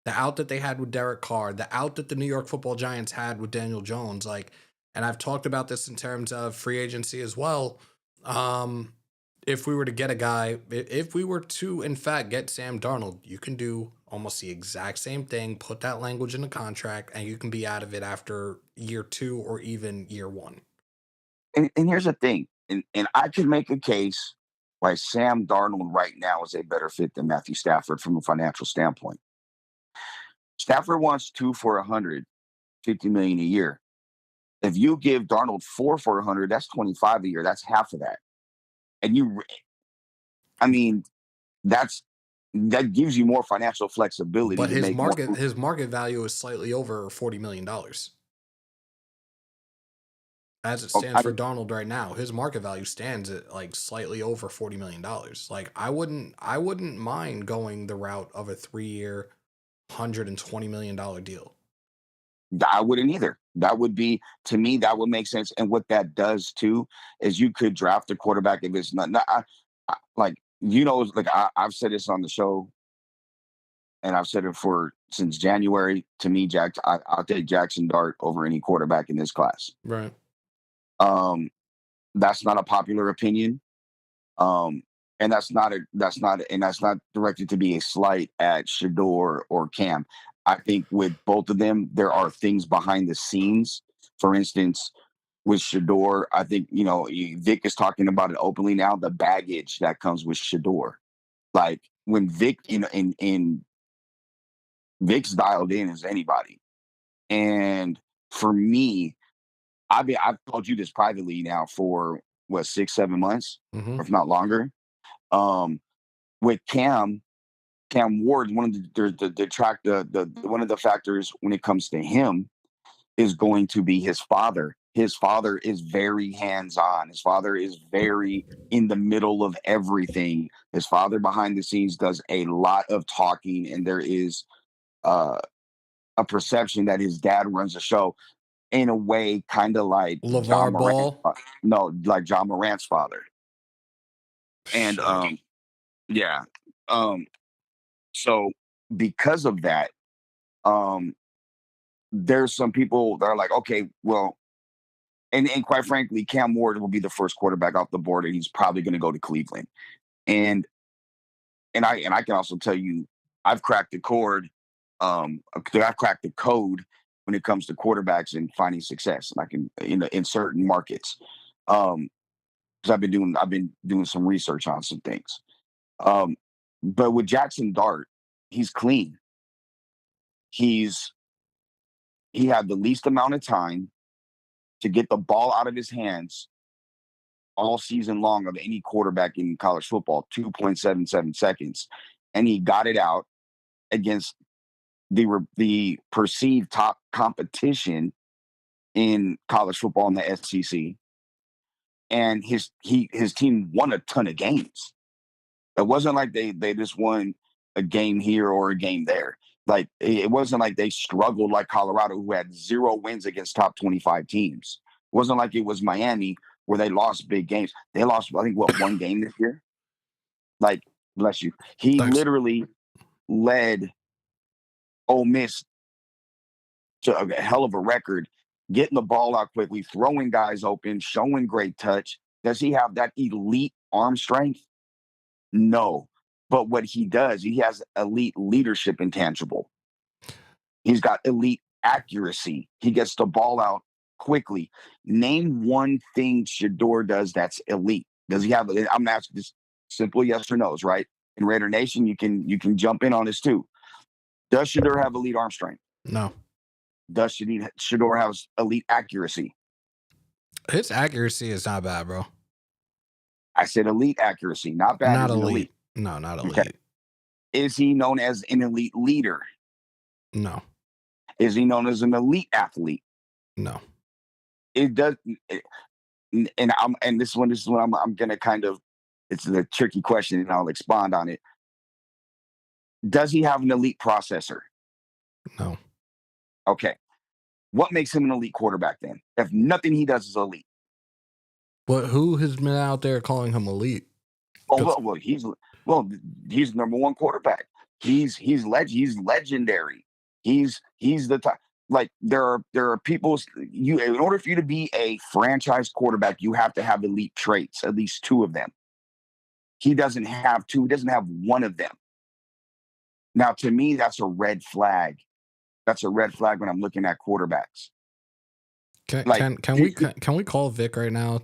S1: the out that they had with Derek Carr, the out that the New York Football Giants had with Daniel Jones. And I've talked about this in terms of free agency as well. If we were to get a guy, if we were to, in fact, get Sam Darnold, you can do almost the exact same thing, put that language in the contract, and you can be out of it after year 2 or even year 1.
S5: And here's the thing, and I can make a case why Sam Darnold right now is a better fit than Matthew Stafford from a financial standpoint. Stafford wants 2 for $150 million a year. If you give Darnold 4 for $100, that's 25 a year. That's half of that. And I mean, that gives you more financial flexibility
S1: But
S5: to
S1: his
S5: make more.
S1: market value is slightly over $40 million. As it stands for Darnold right now, his market value stands at like slightly over $40 million. Like I wouldn't mind going the route of a 3-year, $120 million deal.
S5: I wouldn't either. That would be, to me, that would make sense. And what that does too is you could draft a quarterback if it's not like, like I've said this on the show, and I've said it since January. To me, I'll take Jackson Dart over any quarterback in this class.
S1: Right.
S5: That's not a popular opinion. And that's not directed to be a slight at Shador or Cam. I think with both of them, there are things behind the scenes. For instance, with Shador, I think, Vic is talking about it openly now, the baggage that comes with Shador. Like when Vic, in Vic's dialed in as anybody. And for me, I've told you this privately now for what, 6-7 months,
S1: Mm-hmm.
S5: if not longer. With Cam Ward, one of one of the factors when it comes to him is going to be his father. His father is very hands-on. His father is very in the middle of everything. His father behind the scenes does a lot of talking, and there is a perception that his dad runs the show in a way, kind of like
S1: LeVar Ball.
S5: Like John Morant's father. And yeah. So because of that, there's some people that are like, okay, well, and quite frankly, Cam Ward will be the first quarterback off the board, and he's probably going to go to Cleveland. And I can also tell you, I've cracked the code when it comes to quarterbacks and finding success, like in certain markets. Because I've been doing some research on some things. But with Jackson Dart, he's clean. He had the least amount of time to get the ball out of his hands all season long of any quarterback in college football, 2.77 seconds. And he got it out against the perceived top competition in college football in the SEC. And his team won a ton of games. It wasn't like they just won a game here or a game there. Like it wasn't like they struggled like Colorado, who had 0 wins against top 25 teams. It wasn't like it was Miami where they lost big games. They lost, I think, one game this year. Like, bless you. He literally led Ole Miss to a hell of a record, getting the ball out quickly, throwing guys open, showing great touch. Does he have that elite arm strength? No. But what he does, he has elite leadership intangible. He's got elite accuracy. He gets the ball out quickly. Name one thing Shador does that's elite. Does he have? I'm going to ask this simple yes or no's, right? In Raider Nation, you can jump in on this too. Does Shador have elite arm strength?
S1: No.
S5: Does Shador have elite accuracy?
S1: His accuracy is not bad, bro.
S5: I said elite accuracy, not bad.
S1: Not elite. No, not elite. Okay.
S5: Is he known as an elite leader?
S1: No.
S5: Is he known as an elite athlete?
S1: No.
S5: It does. And this one I'm gonna kind of, it's a tricky question, and I'll expand on it. Does he have an elite processor?
S1: No.
S5: Okay. What makes him an elite quarterback then? If nothing he does is elite.
S1: But who has been out there calling him elite?
S5: Oh, he's the number one quarterback. He's legendary. He's the top. Like there are people, in order for you to be a franchise quarterback, you have to have elite traits, at least 2 of them. He doesn't have 2. He doesn't have 1 of them. Now, to me, that's a red flag. That's a red flag when I'm looking at quarterbacks.
S1: Can we call Vic right now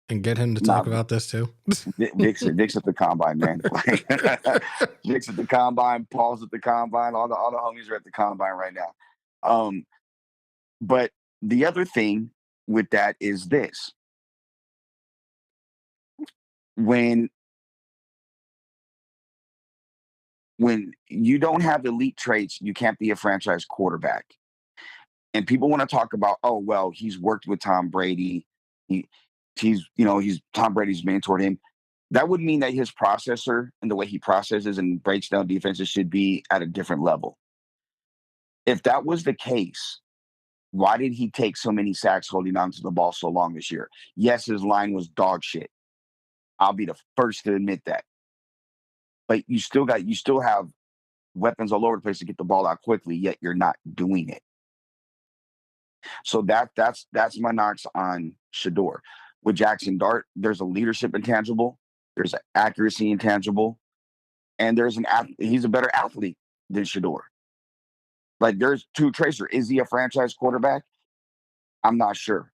S1: and get him to talk about this too?
S5: Vic's at the combine, man. Vic's at the combine. Paul's at the combine. All the homies are at the combine right now. But the other thing with that is this: when when you don't have elite traits, you can't be a franchise quarterback. And people want to talk about, oh, well, he's worked with Tom Brady. He, he's Tom Brady's mentored him. That would mean that his processor and the way he processes and breaks down defenses should be at a different level. If that was the case, why did he take so many sacks holding on to the ball so long this year? Yes, his line was dog shit. I'll be the first to admit that. But you still have weapons all over the place to get the ball out quickly, yet you're not doing it. So that's my knocks on Shador. With Jackson Dart, there's a leadership intangible, there's an accuracy intangible, and he's a better athlete than Shador. Like there's two tracer. Is he a franchise quarterback? I'm not sure.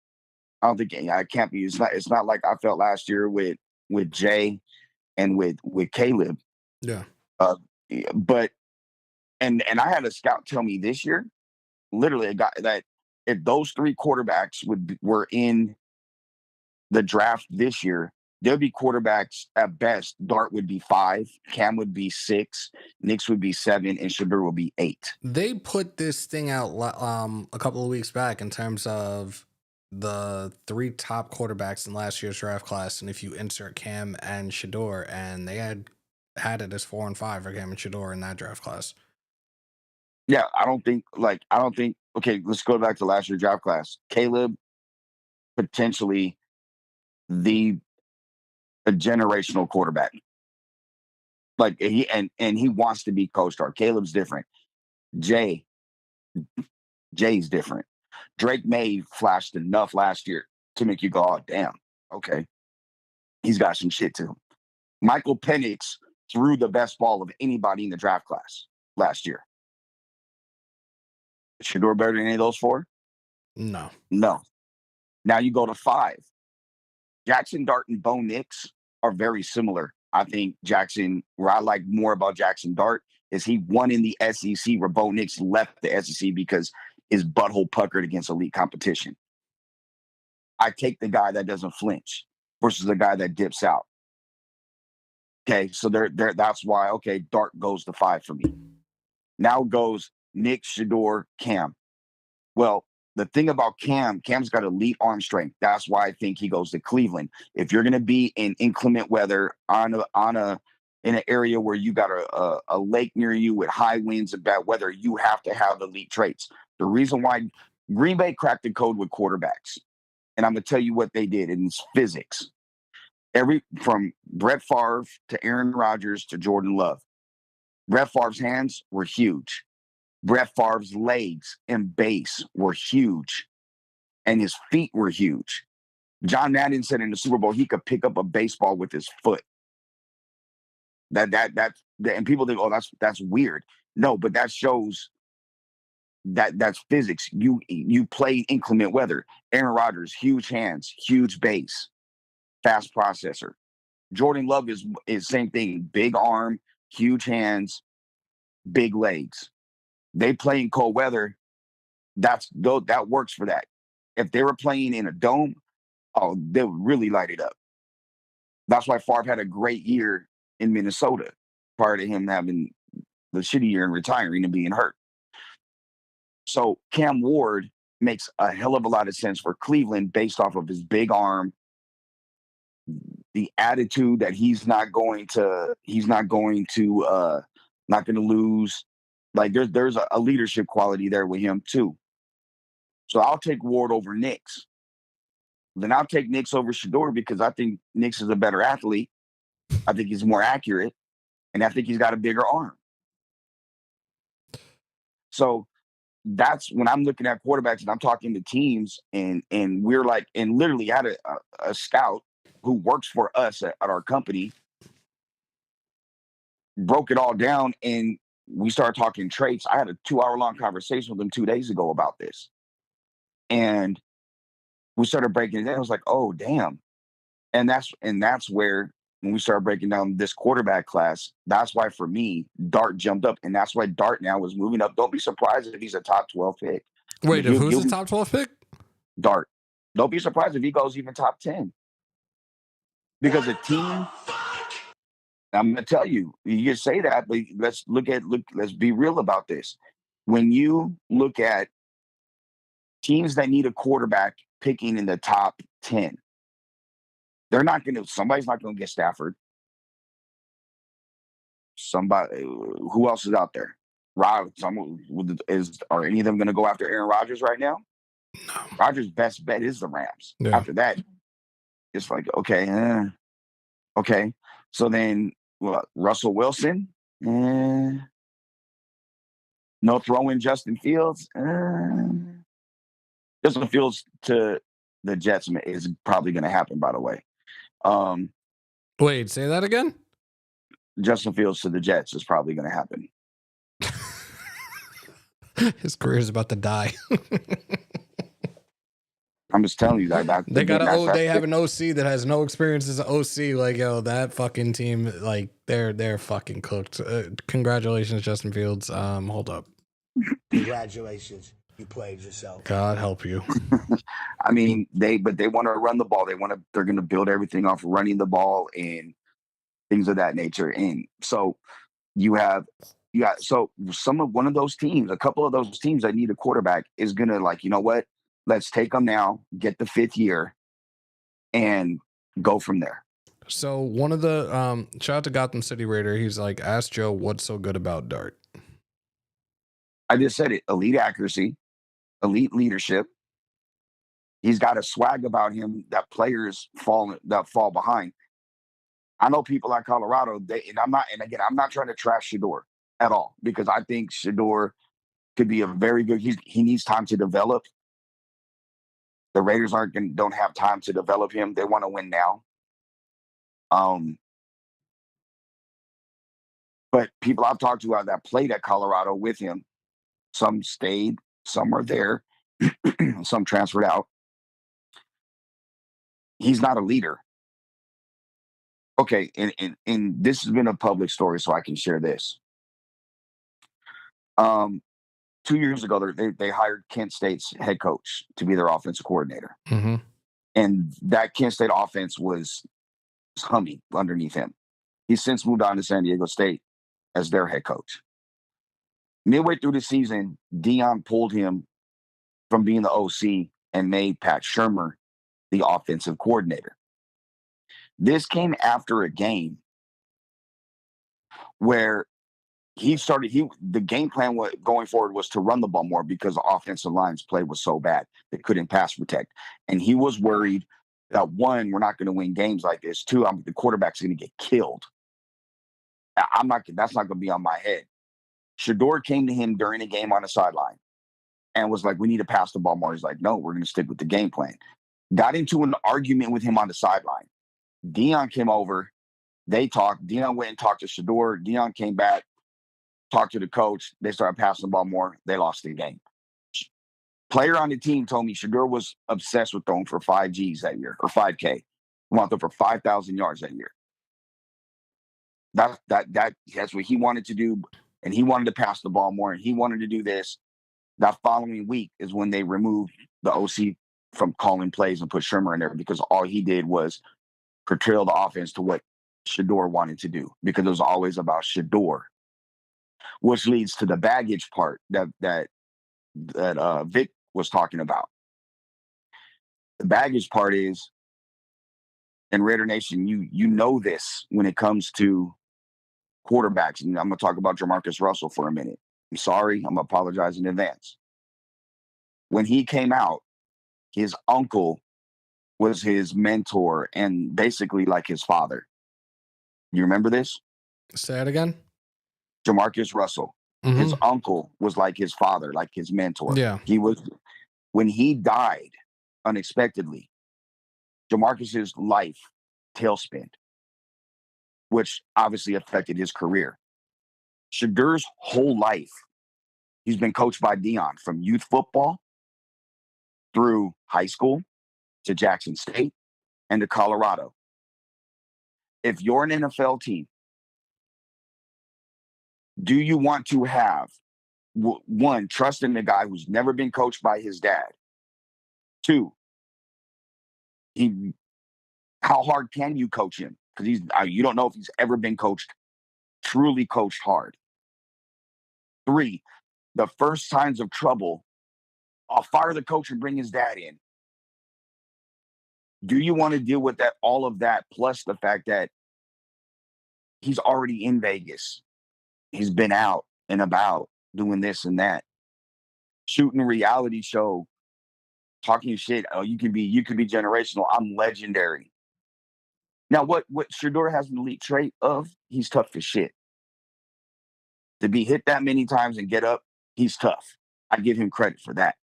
S5: I don't think I can't be. It's not like I felt last year with Jay and with Caleb.
S1: Yeah.
S5: But and I had a scout tell me this year, literally a guy that if those three quarterbacks were in the draft this year, there'd be quarterbacks at best. Dart would be 5, Cam would be 6, Nix would be 7, and Shador would be 8.
S1: They put this thing out a couple of weeks back in terms of the 3 top quarterbacks in last year's draft class, and if you insert Cam and Shador, and they had it as 4 and 5 for Cam and Shador in that draft class.
S5: Yeah, I don't think. Okay, let's go back to last year's draft class. Caleb, potentially a generational quarterback. Like he wants to be co-star. Caleb's different. Jay's different. Drake May flashed enough last year to make you go, oh damn, okay. He's got some shit to him. Michael Penix threw the best ball of anybody in the draft class last year. Is Shador better than any of those 4?
S1: No.
S5: Now you go to 5. Jackson Dart and Bo Nix are very similar. I think where I like more about Jackson Dart is he won in the SEC where Bo Nix left the SEC because his butthole puckered against elite competition. I take the guy that doesn't flinch versus the guy that dips out. Okay, so that's why, okay, Dart goes to 5 for me. Now goes Nick, Shador, Cam. Well, the thing about Cam's got elite arm strength. That's why I think he goes to Cleveland. If you're going to be in inclement weather in an area where you got a lake near you with high winds and bad weather, you have to have elite traits. The reason why Green Bay cracked the code with quarterbacks, and I'm going to tell you what they did, and it's physics. From Brett Favre to Aaron Rodgers to Jordan Love, Brett Favre's hands were huge. Brett Favre's legs and base were huge, and his feet were huge. John Madden said in the Super Bowl he could pick up a baseball with his foot. And people think, oh, that's weird. No, but that shows that's physics. You play inclement weather. Aaron Rodgers, huge hands, huge base, fast processor. Jordan Love is same thing, big arm, huge hands, big legs. They play in cold weather. That works for that. If they were playing in a dome, oh, they would really light it up. That's why Favre had a great year in Minnesota prior to him having the shitty year and retiring and being hurt. So Cam Ward makes a hell of a lot of sense for Cleveland based off of his big arm, the attitude that he's not going to lose. Like there's a leadership quality there with him too. So I'll take Ward over Nix. Then I'll take Nix over Shador because I think Nix is a better athlete. I think he's more accurate, and I think he's got a bigger arm. So that's when I'm looking at quarterbacks and I'm talking to teams, and we're like, and literally had a scout who works for us at our company broke it all down, and we started talking traits. I had a 2-hour-long conversation with him 2 days ago about this. And we started breaking it down. I was like, oh, damn. And that's where, when we started breaking down this quarterback class, that's why, for me, Dart jumped up. And that's why Dart now is moving up. Don't be surprised if he's a top 12 pick.
S1: Wait, who's the top 12 pick?
S5: Dart. Don't be surprised if he goes even top 10. Because I'm going to tell you, you can say that, but let's be real about this. When you look at teams that need a quarterback picking in the top 10, somebody's not going to get Stafford. Somebody, who else is out there? Are any of them going to go after Aaron Rodgers right now?
S1: No.
S5: Rodgers' best bet is the Rams.
S1: Yeah.
S5: After that, it's like, okay. So then, Russell Wilson? No throw in Justin Fields? Justin Fields to the Jets is probably going to happen, by the way.
S1: Wait, say that again?
S5: Justin Fields to the Jets is probably going to happen.
S1: His career is about to die.
S5: I'm just telling you that.
S1: They have an OC that has no experience as an OC. Like, yo, that fucking team, like, they're fucking cooked. Congratulations, Justin Fields. Hold up.
S4: Congratulations, you played yourself.
S1: God help you.
S5: I mean, they want to run the ball. They're going to build everything off running the ball and things of that nature. And so one of those teams, a couple of those teams that need a quarterback is going to, like, you know what? Let's take them now, get the 5th year, and go from there.
S1: So one of the shout out to Gotham City Raider. He's like, ask Joe what's so good about Dart.
S5: I just said it: elite accuracy, elite leadership. He's got a swag about him that players fall behind. I know people at Colorado. I'm not trying to trash Shedeur at all, because I think Shedeur could be a very good. He needs time to develop. The Raiders don't have time to develop him. They want to win now. But people I've talked to that played at Colorado with him, some stayed, some are there, some transferred out. He's not a leader. Okay, and this has been a public story, so I can share this. 2 years ago, they hired Kent State's head coach to be their offensive coordinator.
S1: Mm-hmm.
S5: And that Kent State offense was humming underneath him. He's since moved on to San Diego State as their head coach. Midway through the season, Deion pulled him from being the OC and made Pat Shurmur the offensive coordinator. This came after a game where the game plan going forward was to run the ball more because the offensive line's play was so bad they couldn't pass protect. And he was worried that, one, we're not going to win games like this. Two, the quarterback's going to get killed. That's not going to be on my head. Shedeur came to him during a game on the sideline and was like, we need to pass the ball more. He's like, no, we're going to stick with the game plan. Got into an argument with him on the sideline. Deion came over. They talked. Deion went and talked to Shedeur. Deion came back, talked to the coach. They started passing the ball more. They lost the game. Player on the team told me Shedeur was obsessed with throwing for 5 Gs that year, or 5K. He wanted to throw for 5,000 yards that year. That's what he wanted to do, and he wanted to pass the ball more, and he wanted to do this. That following week is when they removed the OC from calling plays and put Shurmur in there, because all he did was curtail the offense to what Shedeur wanted to do, because it was always about Shedeur, which leads to the baggage part that Vic was talking about. The baggage part is, in Raider Nation, you know this when it comes to quarterbacks, and I'm going to talk about Jamarcus Russell for a minute. I'm sorry, I'm going to apologize in advance. When he came out, his uncle was his mentor and basically like his father. You remember this?
S1: Say it again.
S5: Jamarcus Russell.
S1: Mm-hmm.
S5: His uncle was like his father, like his mentor.
S1: Yeah.
S5: When he died unexpectedly, Jamarcus's life tailspinned, which obviously affected his career. Shedeur's whole life, he's been coached by Deion from youth football through high school to Jackson State and to Colorado. If you're an NFL team, do you want to have, one, trust in the guy who's never been coached by his dad? Two, how hard can you coach him because you don't know if he's ever been truly coached hard. 3, the first signs of trouble, I'll fire the coach and bring his dad in. Do you want to deal with that? All of that, plus the fact that he's already in Vegas. He's been out and about doing this and that, shooting a reality show, talking shit. Oh, you could be generational. I'm legendary. Now, what Shedeur has an elite trait of, he's tough as shit. To be hit that many times and get up, he's tough. I give him credit for that.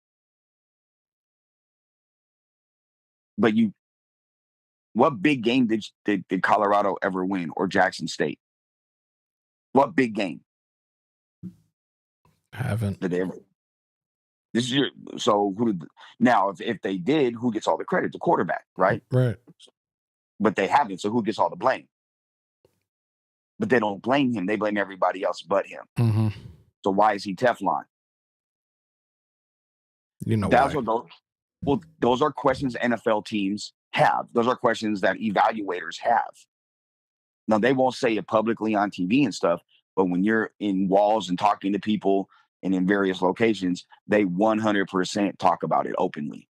S5: But what big game did Colorado ever win, or Jackson State? What big game?
S1: Haven't.
S5: Did they ever? This is so now if they did, who gets all the credit? The quarterback, right?
S1: Right.
S5: But they haven't, so who gets all the blame? But they don't blame him; they blame everybody else but him.
S1: Mm-hmm.
S5: So why is he Teflon?
S1: You know
S5: That's
S1: why.
S5: those are questions NFL teams have. Those are questions that evaluators have. Now, they won't say it publicly on TV and stuff, but when you're in walls and talking to people and in various locations, they 100% talk about it openly.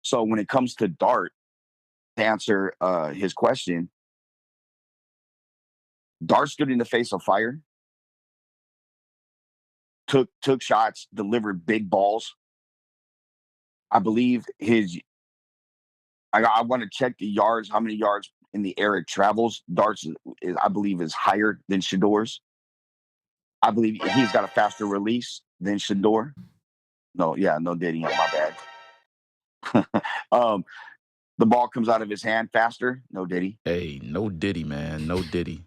S5: So when it comes to Dart, to answer his question, Dart stood in the face of fire, took shots, delivered big balls. I believe I want to check the yards, how many yards in the air it travels. Dart's I believe is higher than Shedeur's. I believe he's got a faster release than Shedeur. No Diddy, my bad. The ball comes out of his hand faster. No Diddy.
S6: Hey, no Diddy, man. No Diddy.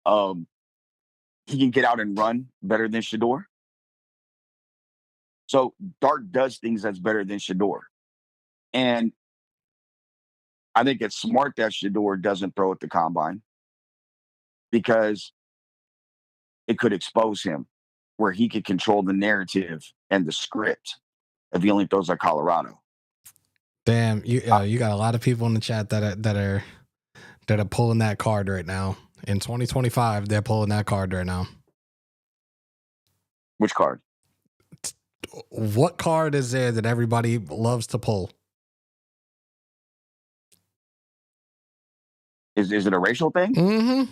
S5: He can get out and run better than Shedeur. So Dart does things that's better than Shedeur. And I think it's smart that Shedeur doesn't throw at the combine, because it could expose him, where he could control the narrative and the script if he only throws at Colorado.
S1: Damn, you got a lot of people in the chat that are pulling that card right now. In 2025, they're pulling that card right now.
S5: Which card?
S1: What card is there that everybody loves to pull?
S5: Is it a racial thing?
S1: Mm-hmm.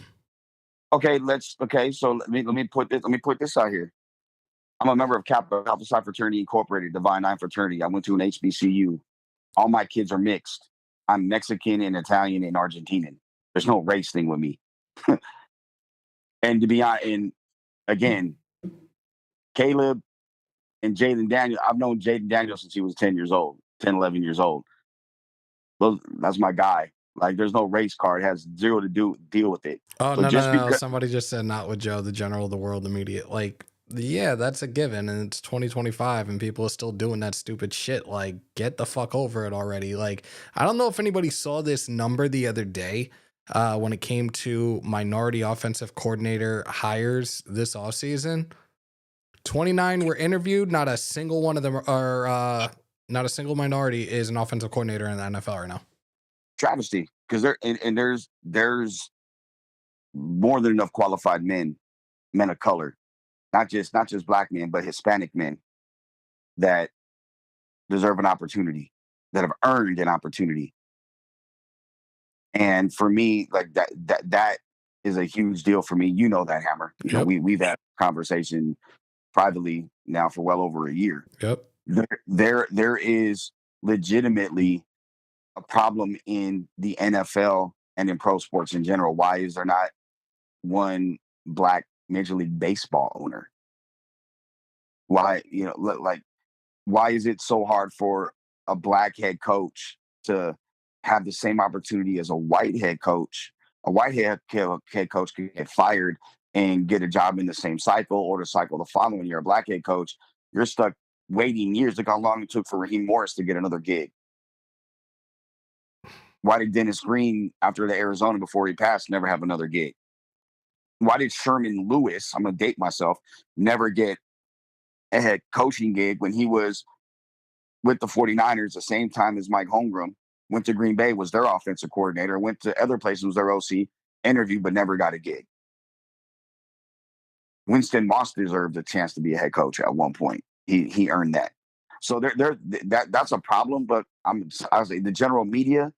S5: Okay, so let me put this out here. I'm a member of Kappa Psi Fraternity Incorporated, Divine Nine Fraternity. I went to an HBCU. All my kids are mixed. I'm Mexican and Italian and Argentinian. There's no race thing with me. And to be honest, and again, Caleb and Jaden Daniel, I've known Jaden Daniel since he was 10, 11 years old. Well, that's my guy. Like, there's no race card. It has zero to deal with it.
S1: Oh,
S5: so
S1: no. Somebody just said not with Joe, the general of the world, immediate. Like, yeah, that's a given. And it's 2025 and people are still doing that stupid shit. Like, get the fuck over it already. Like, I don't know if anybody saw this number the other day when it came to minority offensive coordinator hires this offseason. 29 were interviewed. Not a single one of them are, not a single minority is an offensive coordinator in the NFL right now.
S5: Travesty, because there's more than enough qualified men of color, not just black men, but Hispanic men that deserve an opportunity, that have earned an opportunity. And for me, like that is a huge deal for me. You know that, Hammer. You know, we've had a conversation privately now for well over a year.
S1: Yep.
S5: There is legitimately a problem in the NFL and in pro sports in general. Why is there not one black Major League Baseball owner? Why, why is it so hard for a black head coach to have the same opportunity as a white head coach? A white head coach can get fired and get a job in the same cycle, or the cycle the following year. A black head coach, you're stuck waiting years. Look how long it took for Raheem Morris to get another gig. Why did Dennis Green, after the Arizona before he passed, never have another gig? Why did Sherman Lewis, I'm going to date myself, never get a head coaching gig when he was with the 49ers the same time as Mike Holmgren went to Green Bay, was their offensive coordinator, went to other places, was their OC, interviewed, but never got a gig. Winston Moss deserved a chance to be a head coach at one point. He earned that. So that's a problem. But I say the general media,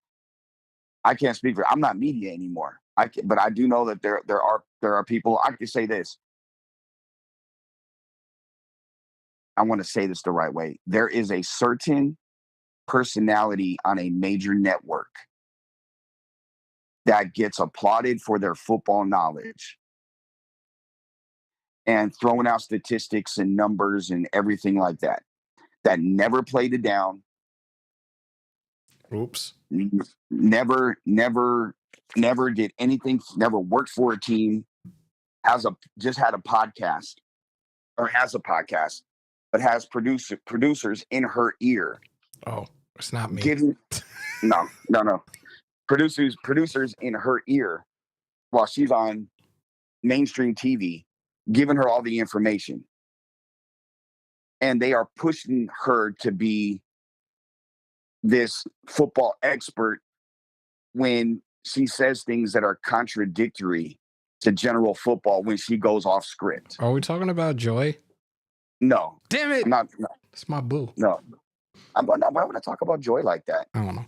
S5: I can't speak for. I'm not media anymore. But I do know that there are people. I can say this. I want to say this the right way. There is a certain personality on a major network that gets applauded for their football knowledge and throwing out statistics and numbers and everything like that, that never played it down.
S1: Oops.
S5: Never did anything, never worked for a team, just had a podcast but has producers in her ear.
S1: Oh, it's not me.
S5: No. Producers in her ear while she's on mainstream TV, giving her all the information. And they are pushing her to be this football expert when she says things that are contradictory to general football when she goes off script.
S1: Are we talking about Joy?
S5: No.
S1: Damn it.
S5: I'm not. No.
S1: It's my boo.
S5: No. Why would I talk about Joy like that?
S1: I don't know.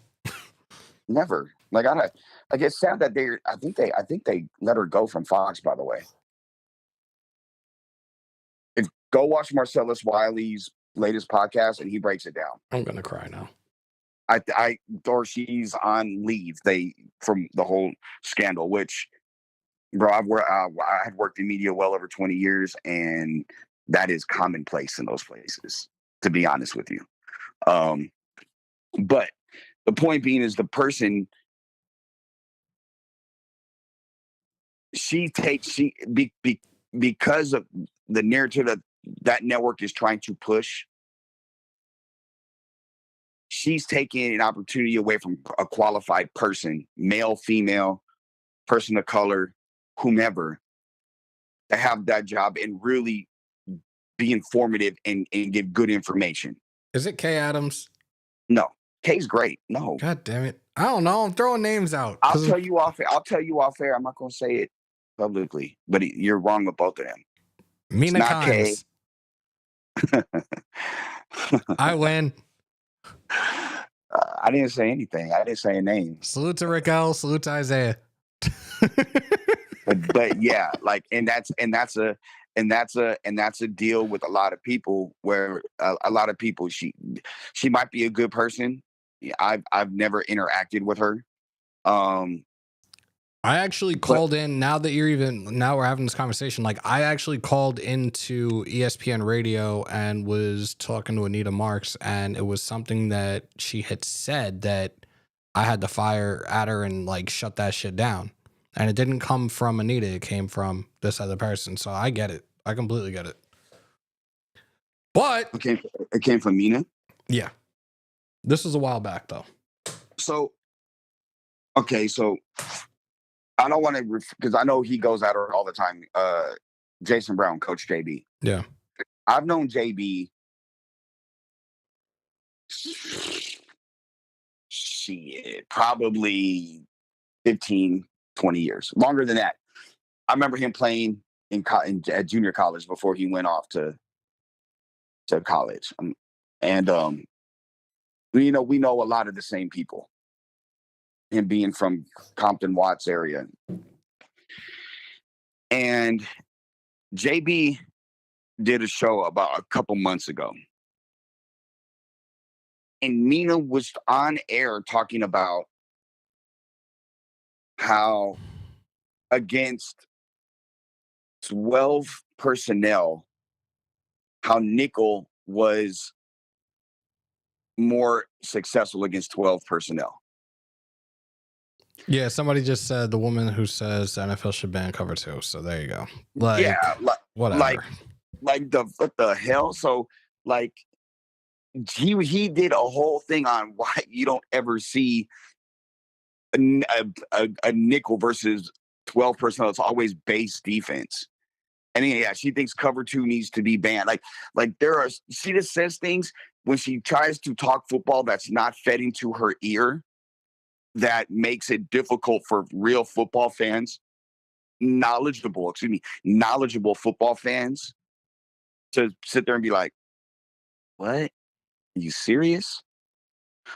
S5: Never. It's sad that I think they let her go from Fox, by the way. Go watch Marcellus Wiley's latest podcast and he breaks it down.
S1: I'm gonna cry now.
S5: Or she's on leave from the whole scandal, which, bro, I had worked in media well over 20 years, and that is commonplace in those places, to be honest with you. But the point being is the person because of the narrative that network is trying to push, she's taking an opportunity away from a qualified person, male, female, person of color, whomever, to have that job and really be informative and give good information.
S1: Is it Kay Adams?
S5: No. Kay's great. No.
S1: God damn it. I don't know. I'm throwing names out.
S5: I'll tell you off air. I'm not going to say it publicly, but you're wrong with both of them.
S1: Mina Kimes. I win.
S5: I didn't say anything. I didn't say a name.
S1: Salute to Raquel. Salute to Isaiah.
S5: but yeah, and that's a deal with a lot of people where a lot of people, she might be a good person. I've never interacted with her.
S1: I actually called in, now we're having this conversation. I actually called into ESPN radio and was talking to Anita Marks, and it was something that she had said that I had to fire at her and shut that shit down. And it didn't come from Anita. It came from this other person. So I get it. I completely get it. But
S5: it came from Mina.
S1: Yeah. This was a while back though.
S5: So I don't want to, because I know he goes at her all the time. Jason Brown, Coach JB.
S1: Yeah.
S5: I've known JB. Probably 15, 20 years, longer than that. I remember him playing at junior college before he went off to college. We know a lot of the same people. Him being from Compton Watts area. And JB did a show about a couple months ago. And Mina was on air talking about how against 12 personnel, how nickel was more successful against 12 personnel.
S1: Yeah, somebody just said the woman who says the NFL should ban cover two. So there you go. Whatever.
S5: What the hell? So he did a whole thing on why you don't ever see a nickel versus 12 personnel. It's always base defense. And yeah, she thinks cover two needs to be banned. She just says things when she tries to talk football that's not fed into her ear. that makes it difficult for real football fans, knowledgeable football fans to sit there and be like, what? Are you serious?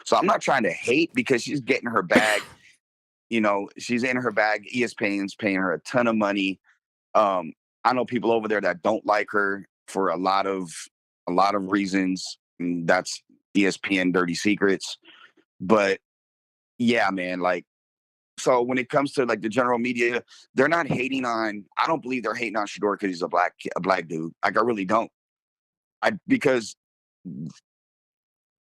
S5: So I'm not trying to hate because she's getting her bag. She's in her bag. ESPN's paying her a ton of money. I know people over there that don't like her for a lot of reasons. And that's ESPN dirty secrets. But yeah, man, like, so when it comes to like the general media, they're not hating on. I don't believe they're hating on Shador because he's a black dude. Like, I really don't. Because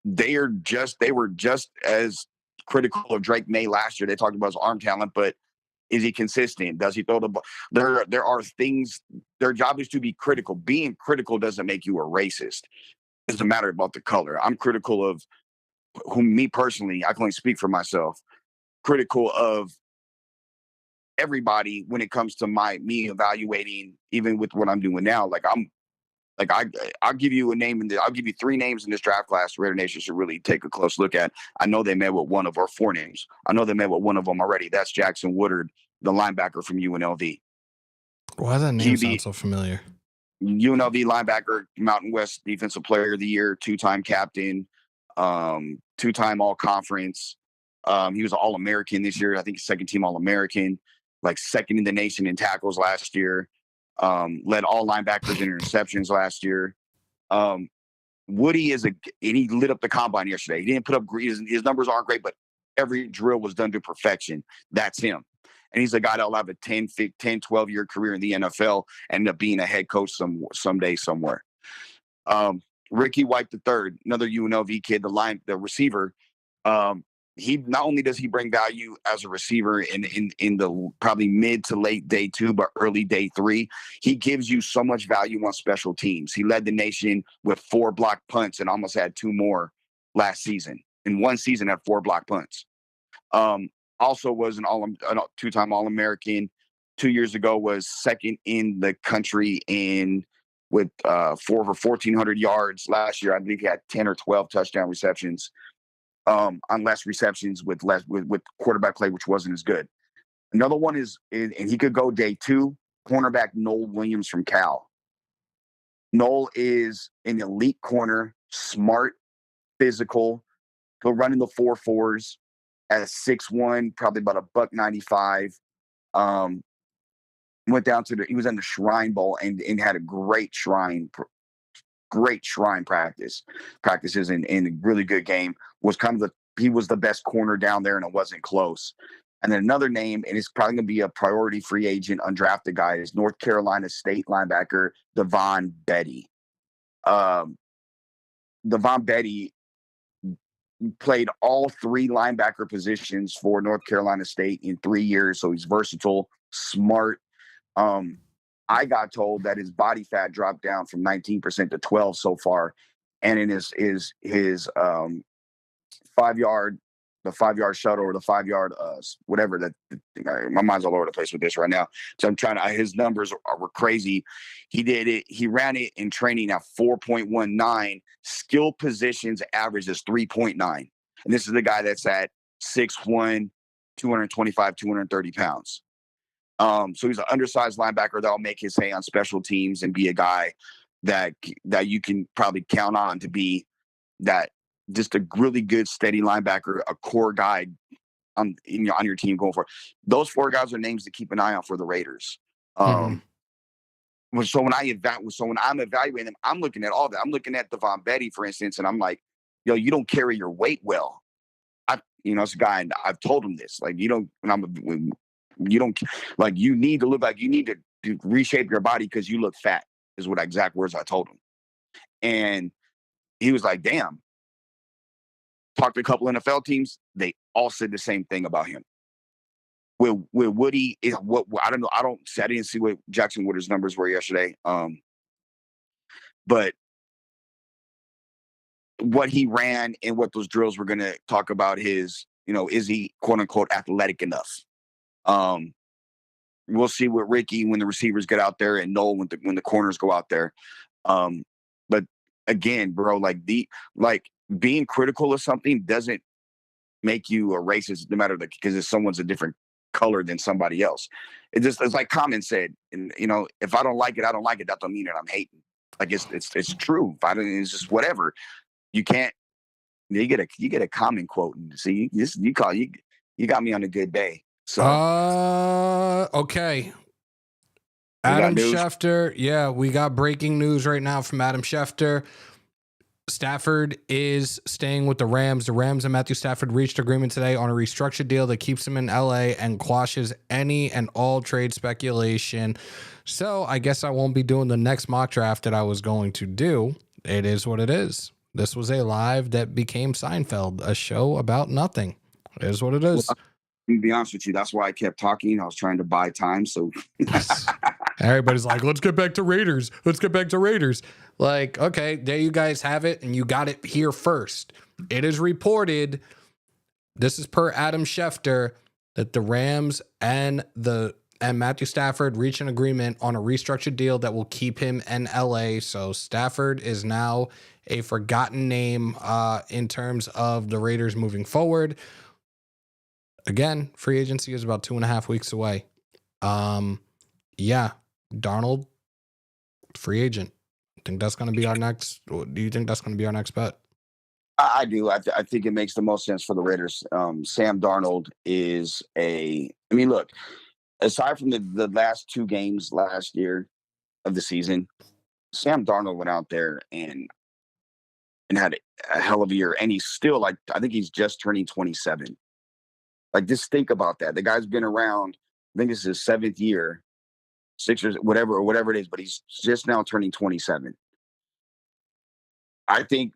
S5: they were just as critical of Drake May last year. They talked about his arm talent, but is he consistent? Does he throw the ball? There are things. Their job is to be critical. Being critical doesn't make you a racist. It doesn't matter about the color. I'm critical of me personally. I can only speak for myself. Critical of everybody when it comes to me evaluating, even with what I'm doing now. I'll give you a name I'll give you 3 names in this draft class Raider Nation should really take a close look at. I know they met with one of our 4 names. I know they met with one of them already. That's Jackson Woodard, the linebacker from UNLV.
S1: Why does that name sound so familiar?
S5: UNLV linebacker, Mountain West Defensive Player of the Year, 2-time captain, 2-time All-Conference. He was an All-American this year. I think second team All-American, like second in the nation in tackles last year. Led all linebackers in interceptions last year. Woody and he lit up the combine yesterday. He didn't put up his numbers aren't great, but every drill was done to perfection. That's him. And he's a guy that'll have a 10, 12-year career in the NFL and end up being a head coach someday somewhere. Ricky White III, another UNLV kid, the receiver. He not only does he bring value as a receiver in the probably mid to late day 2, but early day 3, he gives you so much value on special teams. He led the nation with 4 blocked punts and almost had 2 more last season. In one season, had 4 blocked punts. Also was a 2-time All-American. 2 years ago was second in the country with for over 1,400 yards last year. I believe he had 10 or 12 touchdown receptions. On less receptions with quarterback play, which wasn't as good. Another one is, and he could go day 2, cornerback Noel Williams from Cal. Noel is an elite corner, smart, physical. He'll run in the 4.4s at 6'1", probably about $195. Went down he was in the Shrine Bowl and had a great Shrine practices and a really good game. He was the best corner down there, and it wasn't close. And then another name, and it's probably going to be a priority free agent, undrafted guy, is North Carolina State linebacker Devon Betty. Devon Betty played all 3 linebacker positions for North Carolina State in 3 years, so he's versatile, smart. I got told that his body fat dropped down from 19% to 12% so far, and in his 5-yard, the 5-yard shuttle or the 5-yard whatever that. My mind's all over the place with this right now. So I'm trying to. His numbers were crazy. He ran it in training at 4.19. Skill positions average is 3.9, and this is the guy that's at 6'1", 225, 230 pounds. So he's an undersized linebacker that'll make his hay on special teams and be a guy that you can probably count on to be that just a really good, steady linebacker, a core guy on your team going forward. Those 4 guys are names to keep an eye on for the Raiders. So when I'm evaluating them, I'm looking at all that. I'm looking at Devon Betty, for instance, and I'm like, you don't carry your weight well. It's a guy, and I've told him this. Like, you don't like, you need to look like you need to reshape your body because you look fat, is what exact words I told him. And he was like, damn. Talked to a couple NFL teams. They all said the same thing about him. With Woody, I don't know. I didn't see what Jackson Woodard's numbers were yesterday. But what he ran and what those drills were going to talk about is he quote unquote athletic enough? We'll see with Ricky when the receivers get out there, and Noel when the corners go out there. But again, bro, being critical of something doesn't make you a racist no matter because if someone's a different color than somebody else. It's like Common said, and if I don't like it, I don't like it. That don't mean that I'm hating. Like it's true. If I don't, it's just whatever. You can't. You get a Common quote and see you got me on a good day. So
S1: okay.
S5: We
S1: Adam
S5: got news?
S1: Schefter. Yeah, we got breaking news right now from Adam Schefter. Stafford is staying with the Rams. The Rams and Matthew Stafford reached agreement today on a restructured deal that keeps him in LA and quashes any and all trade speculation. So I guess I won't be doing the next mock draft that I was going to do. It is what it is. This was a live that became Seinfeld, a show about nothing. It is what it is.
S5: Well, to be honest with you, that's why I kept talking. I was trying to buy time. So
S1: everybody's like, let's get back to Raiders. Let's get back to Raiders. Like, okay, there you guys have it. And you got it here first. It is reported, this is per Adam Schefter, that the Rams and Matthew Stafford reach an agreement on a restructured deal that will keep him in LA. So Stafford is now a forgotten name in terms of the Raiders moving forward. Again, free agency is about 2.5 weeks away. Yeah, Darnold, free agent. Think that's going to be our next? Do you think that's going to be our next bet?
S5: I do. I think it makes the most sense for the Raiders. Sam Darnold is look, aside from the last 2 games last year of the season, Sam Darnold went out there and had a hell of a year. And he's still I think he's just turning 27. Like, just think about that. The guy's been around, I think this is his 7th year, 6 or whatever it is, but he's just now turning 27. I think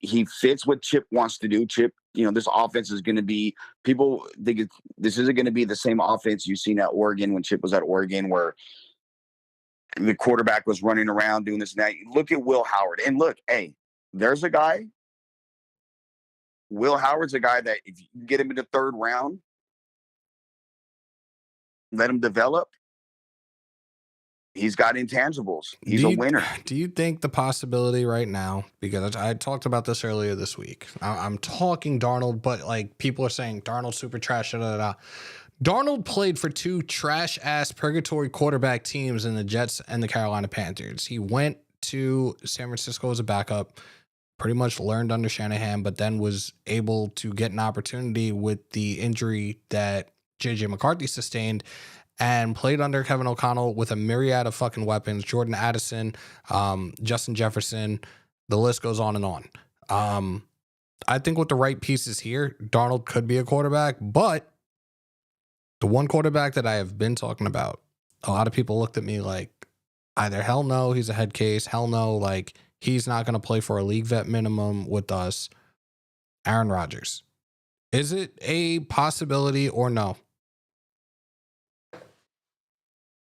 S5: he fits what Chip wants to do. Chip, this offense is going to be, people think this isn't going to be the same offense you've seen at Oregon when Chip was at Oregon, where the quarterback was running around doing this and that. Look at Will Howard. And look, hey, there's a guy. Will Howard's a guy that if you get him in the 3rd round, let him develop, he's got intangibles. He's a winner.
S1: Do you think the possibility right now, because I talked about this earlier this week, I'm talking Darnold, but like people are saying Darnold super trash, Darnold played for 2 trash-ass purgatory quarterback teams in the Jets and the Carolina Panthers. He went to San Francisco as a backup, pretty much learned under Shanahan, but then was able to get an opportunity with the injury that J.J. McCarthy sustained and played under Kevin O'Connell with a myriad of fucking weapons, Jordan Addison, Justin Jefferson, the list goes on and on. I think with the right pieces here, Darnold could be a quarterback, but the one quarterback that I have been talking about, a lot of people looked at me like, either hell no, he's a head case, hell no, like he's not going to play for a league vet minimum with us. Aaron Rodgers. Is it a possibility or no?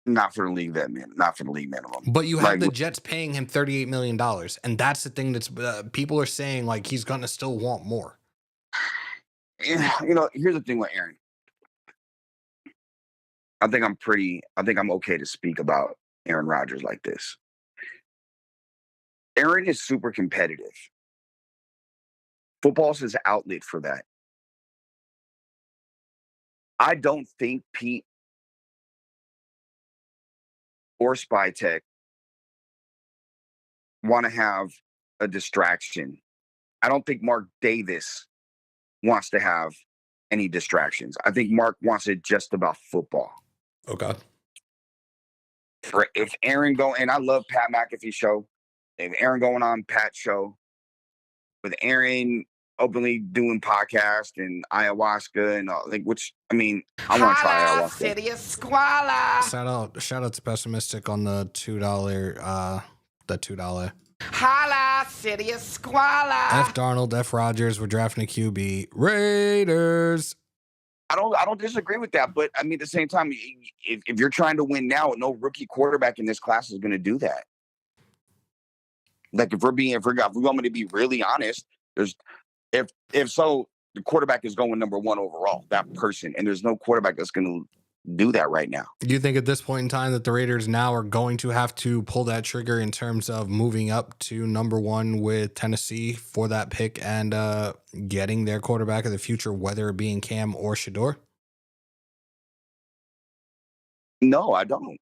S5: Not for the league minimum.
S1: But you have the Jets paying him $38 million. And that's the thing that's people are saying like he's going to still want more.
S5: Here's the thing with Aaron. I think I'm okay to speak about Aaron Rodgers like this. Aaron is super competitive. Football's his outlet for that. I don't think Pete or Spytech want to have a distraction. I don't think Mark Davis wants to have any distractions. I think Mark wants it just about football.
S1: Okay.
S5: If Aaron and I love Pat McAfee's show. If Aaron going on Pat's show, with Aaron openly doing podcast and ayahuasca and all, I want to try ayahuasca.
S3: City of Squala.
S1: Shout out to Pessimistic on the $2.
S3: Holla, City of Squala.
S1: F Darnold, F Rodgers, we're drafting a QB. Raiders.
S5: I don't disagree with that, but at the same time, if you're trying to win now, no rookie quarterback in this class is going to do that. Like if we're going to be really honest, if so, the quarterback is going number 1 overall, that person, and there's no quarterback that's going to do that right now.
S1: Do you think at this point in time that the Raiders now are going to have to pull that trigger in terms of moving up to number 1 with Tennessee for that pick and getting their quarterback of the future, whether it being Cam or Shador?
S5: No, I don't.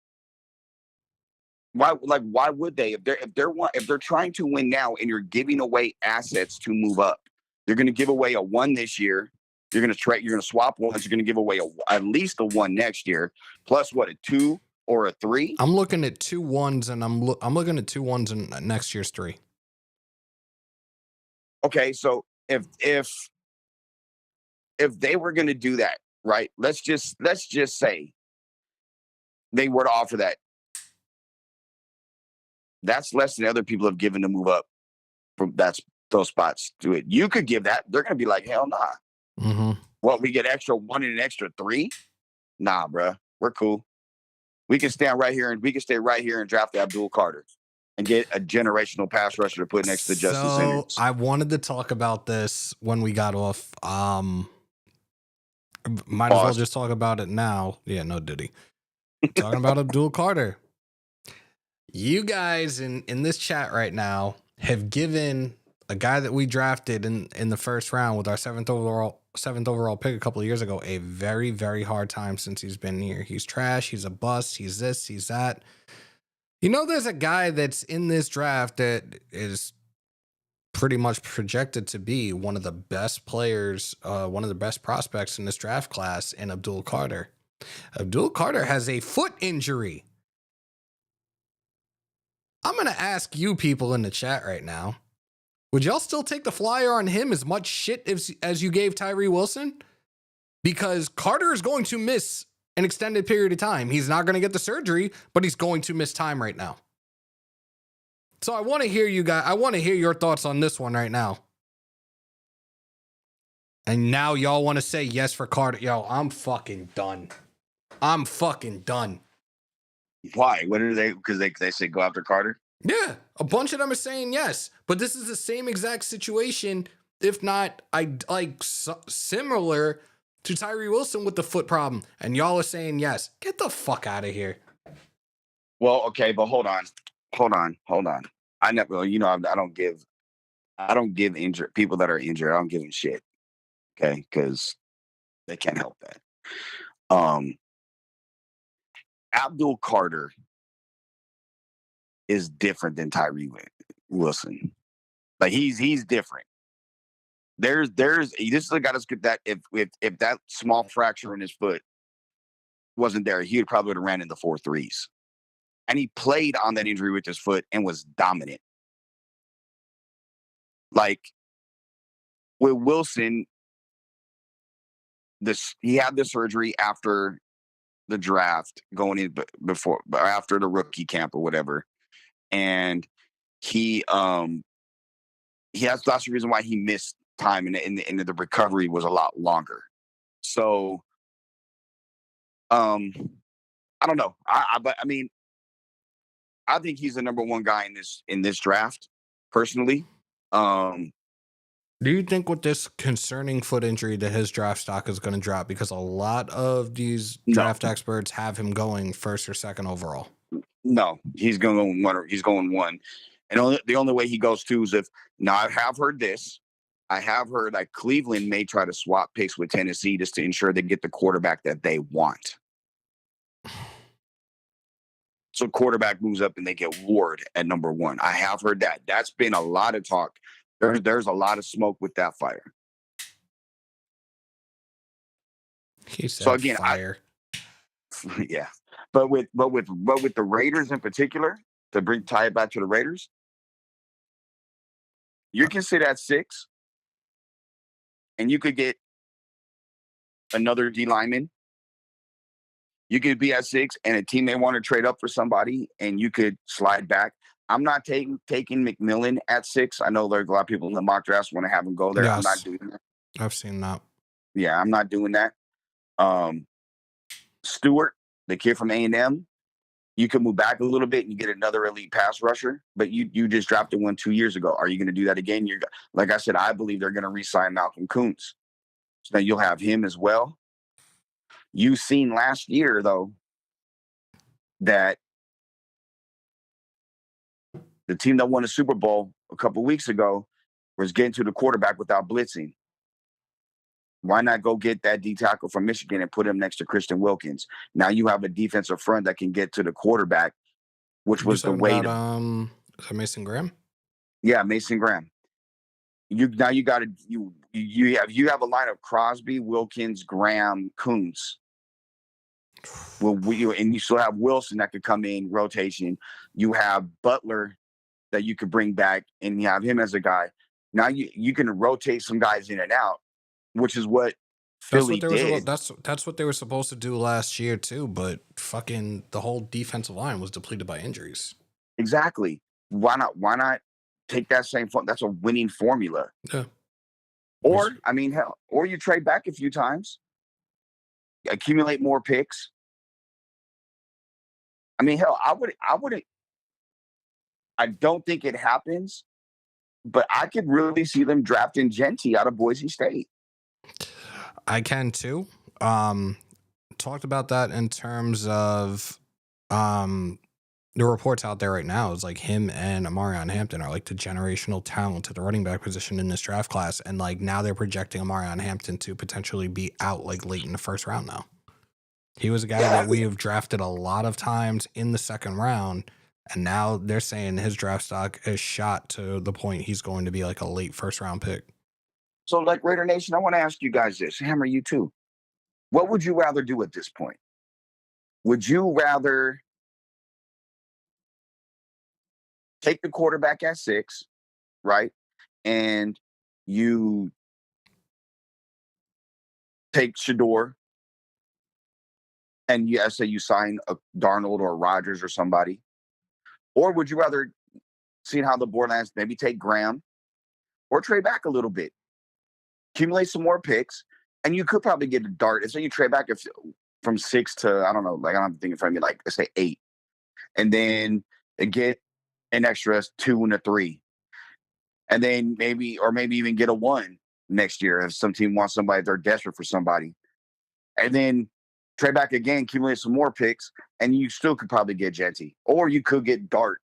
S5: Why would they? If they're trying to win now and you're giving away assets to move up, you're going to give away a 1 this year. You're going to swap ones. You're going to give away at least a 1 next year, plus what, a 2 or a 3?
S1: I'm looking at 2 1s, and I'm looking at 2 1s in next year's 3.
S5: Okay, so if they were going to do that, right? Let's just say they were to offer that. That's less than other people have given to move up from those spots to it. You could give that. They're going to be like, hell nah.
S1: Mm-hmm.
S5: What, we get extra 1 and an extra 3? Nah, bruh. We're cool. We can stay right here and draft Abdul Carter and get a generational pass rusher to put next to Justin Simmons.
S1: I wanted to talk about this when we got off. Might as well just talk about it now. Yeah, no Diddy. Talking about Abdul Carter. You guys in this chat right now have given a guy that we drafted in the first round with our seventh overall pick a couple of years ago a very, very hard time since he's been here. He's trash. He's a bust. He's this. He's that. You know, there's a guy that's in this draft that is pretty much projected to be one of the best players, one of the best prospects in this draft class, in Abdul Carter. Abdul Carter has a foot injury. I'm going to ask you people in the chat right now, would y'all still take the flyer on him as much shit as you gave Tyree Wilson? Because Carter is going to miss an extended period of time. He's not going to get the surgery, but he's going to miss time right now. So I want to hear you guys. I want to hear your thoughts on this one right now. And now y'all want to say yes for Carter. Yo, I'm fucking done. I'm fucking done.
S5: Why? What are they? Because they say go after Carter?
S1: Yeah, a bunch of them are saying yes, but this is the same exact situation, if not similar to Tyree Wilson with the foot problem, and y'all are saying yes. Get the fuck out of here.
S5: Well, okay, but hold on. I never, I don't give injured people that are injured. I don't give them shit. Okay, because they can't help that. Abdul Carter is different than Tyree Wilson. Like he's different. This is a guy that's good that if that small fracture in his foot wasn't there, he would probably have ran in the 4.3s. And he played on that injury with his foot and was dominant. Like with Wilson, he had the surgery after the draft, going in after the rookie camp or whatever, and he has lots of reason why he missed time, and the recovery was a lot longer. So, I don't know. But I mean, I think he's the number 1 guy in this draft, personally.
S1: Do you think with this concerning foot injury that his draft stock is going to drop? Because a lot of these draft experts have him going 1st or 2nd overall. No,
S5: he's going 1. He's going 1, and the only way he goes 2 is if. Now I have heard this. I have heard that Cleveland may try to swap picks with Tennessee just to ensure they get the quarterback that they want. So quarterback moves up and they get Ward at number 1. I have heard that. That's been a lot of talk. There's a lot of smoke with that fire.
S1: He said
S5: so again,
S1: fire.
S5: Yeah, but with the Raiders in particular, to tie it back to the Raiders, you can sit at 6, and you could get another D lineman. You could be at 6, and a team may want to trade up for somebody, and you could slide back. I'm not taking McMillan at 6. I know there's a lot of people in the mock drafts want to have him go there.
S1: Yes.
S5: I'm not doing that.
S1: I've seen that.
S5: Yeah, I'm not doing that. Stewart, the kid from A&M, you can move back a little bit and you get another elite pass rusher, but you just drafted one 2 years ago. Are you going to do that again? Like I said, I believe they're going to re-sign Malcolm Kuntz. So then you'll have him as well. You seen last year, though, that the team that won the Super Bowl a couple weeks ago was getting to the quarterback without blitzing. Why not go get that D tackle from Michigan and put him next to Christian Wilkins? Now you have a defensive front that can get to the quarterback, which
S1: You're
S5: was the
S1: talking
S5: way
S1: about
S5: to.
S1: is that Mason Graham?
S5: Yeah, Mason Graham. You got to you have a line of Crosby, Wilkins, Graham, Kuntz. Well, and you still have Wilson that could come in rotation. You have Butler that you could bring back, and you have him as a guy. Now you can rotate some guys in and out, which is what Philly did.
S1: That's what they were supposed to do last year too. But fucking the whole defensive line was depleted by injuries.
S5: Exactly. Why not take that same fun? That's a winning formula.
S1: Yeah.
S5: Or I mean, hell, or you trade back a few times, accumulate more picks. I mean, hell, I don't think it happens, but I could really see them drafting Genty out of Boise State.
S1: I can too. Talked about that in terms of the reports out there right now is like him and Amarion Hampton are like the generational talent at the running back position in this draft class, and like now they're projecting Amarion Hampton to potentially be out like late in the first round now. He was a guy that we have drafted a lot of times in the second round, and now they're saying his draft stock is shot to the point he's going to be like a late first round pick.
S5: So, like Raider Nation, I want to ask you guys this. Hammer, you too. What would you rather do at this point? Would you rather take the quarterback at 6, right? And you take Shador, and say you sign a Darnold or Rodgers or somebody? Or would you rather, seeing how the board lands, maybe take Graham or trade back a little bit, accumulate some more picks, and you could probably get a dart. And so you trade back from 6 to, I don't know, like I don't think in front of me, like let's say 8. And then get an extra 2 and a 3. And then maybe even get a 1 next year if some team wants somebody, they're desperate for somebody. And then trade back again, accumulate some more picks, and you still could probably get Genty. Or you could get Dart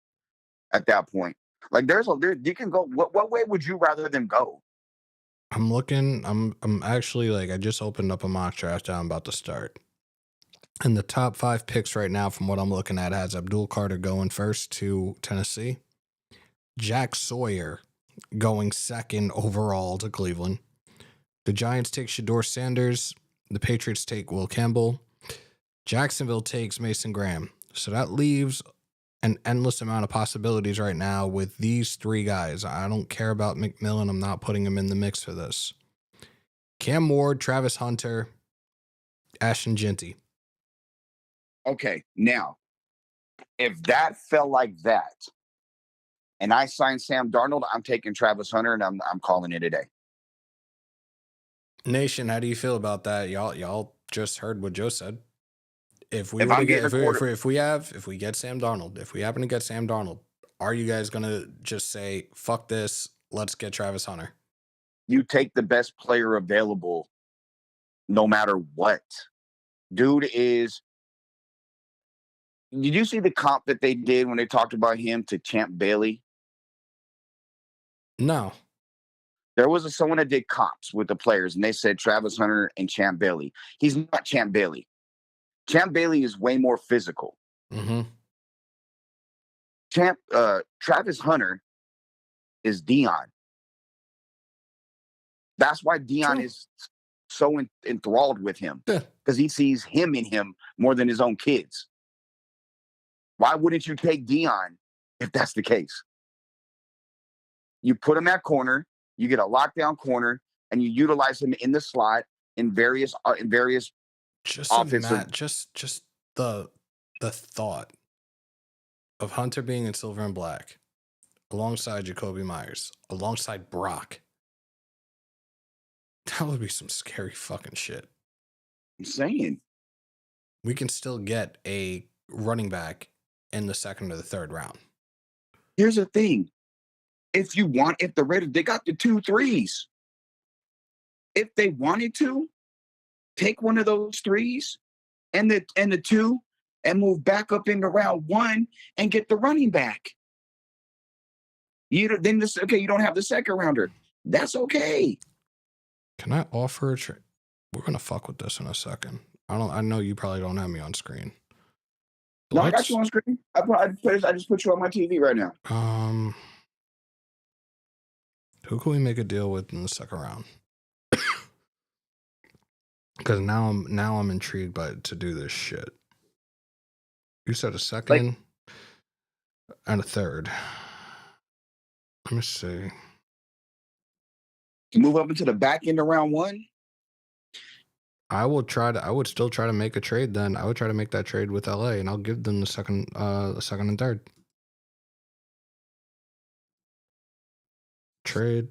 S5: at that point. Like you can go, what way would you rather them go?
S1: I'm actually like, I just opened up a mock draft that I'm about to start. And the top 5 picks right now, from what I'm looking at, has Abdul Carter going first to Tennessee, Jack Sawyer going 2nd overall to Cleveland. The Giants take Shador Sanders. The Patriots take Will Campbell. Jacksonville takes Mason Graham. So that leaves an endless amount of possibilities right now with these 3 guys. I don't care about McMillan. I'm not putting him in the mix for this. Cam Ward, Travis Hunter, Ashton Genty.
S5: Okay, now, if that fell like that, and I signed Sam Darnold, I'm taking Travis Hunter, and I'm calling it a day.
S1: Nation, how do you feel about that? Y'all just heard what Joe said. If we get Sam Darnold, if we happen to get Sam Darnold, are you guys gonna just say fuck this? Let's get Travis Hunter.
S5: You take the best player available, no matter what. Dude is. Did you see the comp that they did when they talked about him to Champ Bailey?
S1: No.
S5: There was someone that did comps with the players, and they said Travis Hunter and Champ Bailey. He's not Champ Bailey. Champ Bailey is way more physical.
S1: Mm-hmm.
S5: Travis Hunter is Dion. That's why Dion is so enthralled with him, because he sees him in him more than his own kids. Why wouldn't you take Dion if that's the case? You put him at corner, you get a lockdown corner, and you utilize him in the slot in various offensive.
S1: Just the thought of Hunter being in silver and black alongside Jacoby Myers, alongside Brock. That would be some scary fucking shit.
S5: I'm saying.
S1: We can still get a running back in the 2nd or the 3rd round.
S5: Here's the thing. If the Raiders, they got the 2 3s. If they wanted to, take one of those threes and the two and move back up into round one and get the running back. You don't have the second rounder. That's okay.
S1: Can I offer a trade? We're gonna fuck with this in a second. I know you probably don't have me on screen.
S5: No, I got you on screen. I just put you on my TV right now.
S1: Who can we make a deal with in the second round? Because now I'm intrigued to do this shit. You said a second and a third. Let me see.
S5: To move up into the back end of round one.
S1: I would still try to make a trade then. I would try to make that trade with LA and I'll give them the second and third. Trade.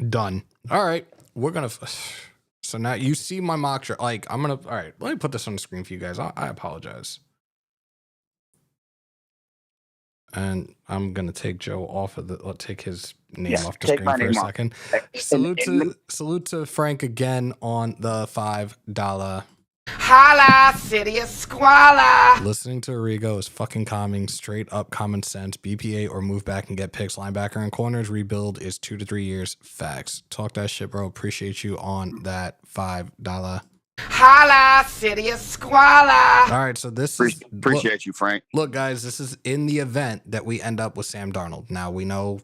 S1: Done. All right. We're going to so now you see my mock trade. Like all right, let me put this on the screen for you guys. I apologize. And I'm gonna take Joe off of take his name off the screen for a second. Salute to Frank again on the $5.
S3: Holla, city of squalor.
S1: Listening to Arrigo is fucking calming. Straight up common sense. BPA or move back and get picks. Linebacker and corners. Rebuild is 2 to 3 years. Facts. Talk that shit, bro. Appreciate you on that $5.
S3: Holla, city of squalor.
S1: All right, so this
S5: appreciate you, Frank.
S1: Look, guys, this is in the event that we end up with Sam Darnold. Now we don't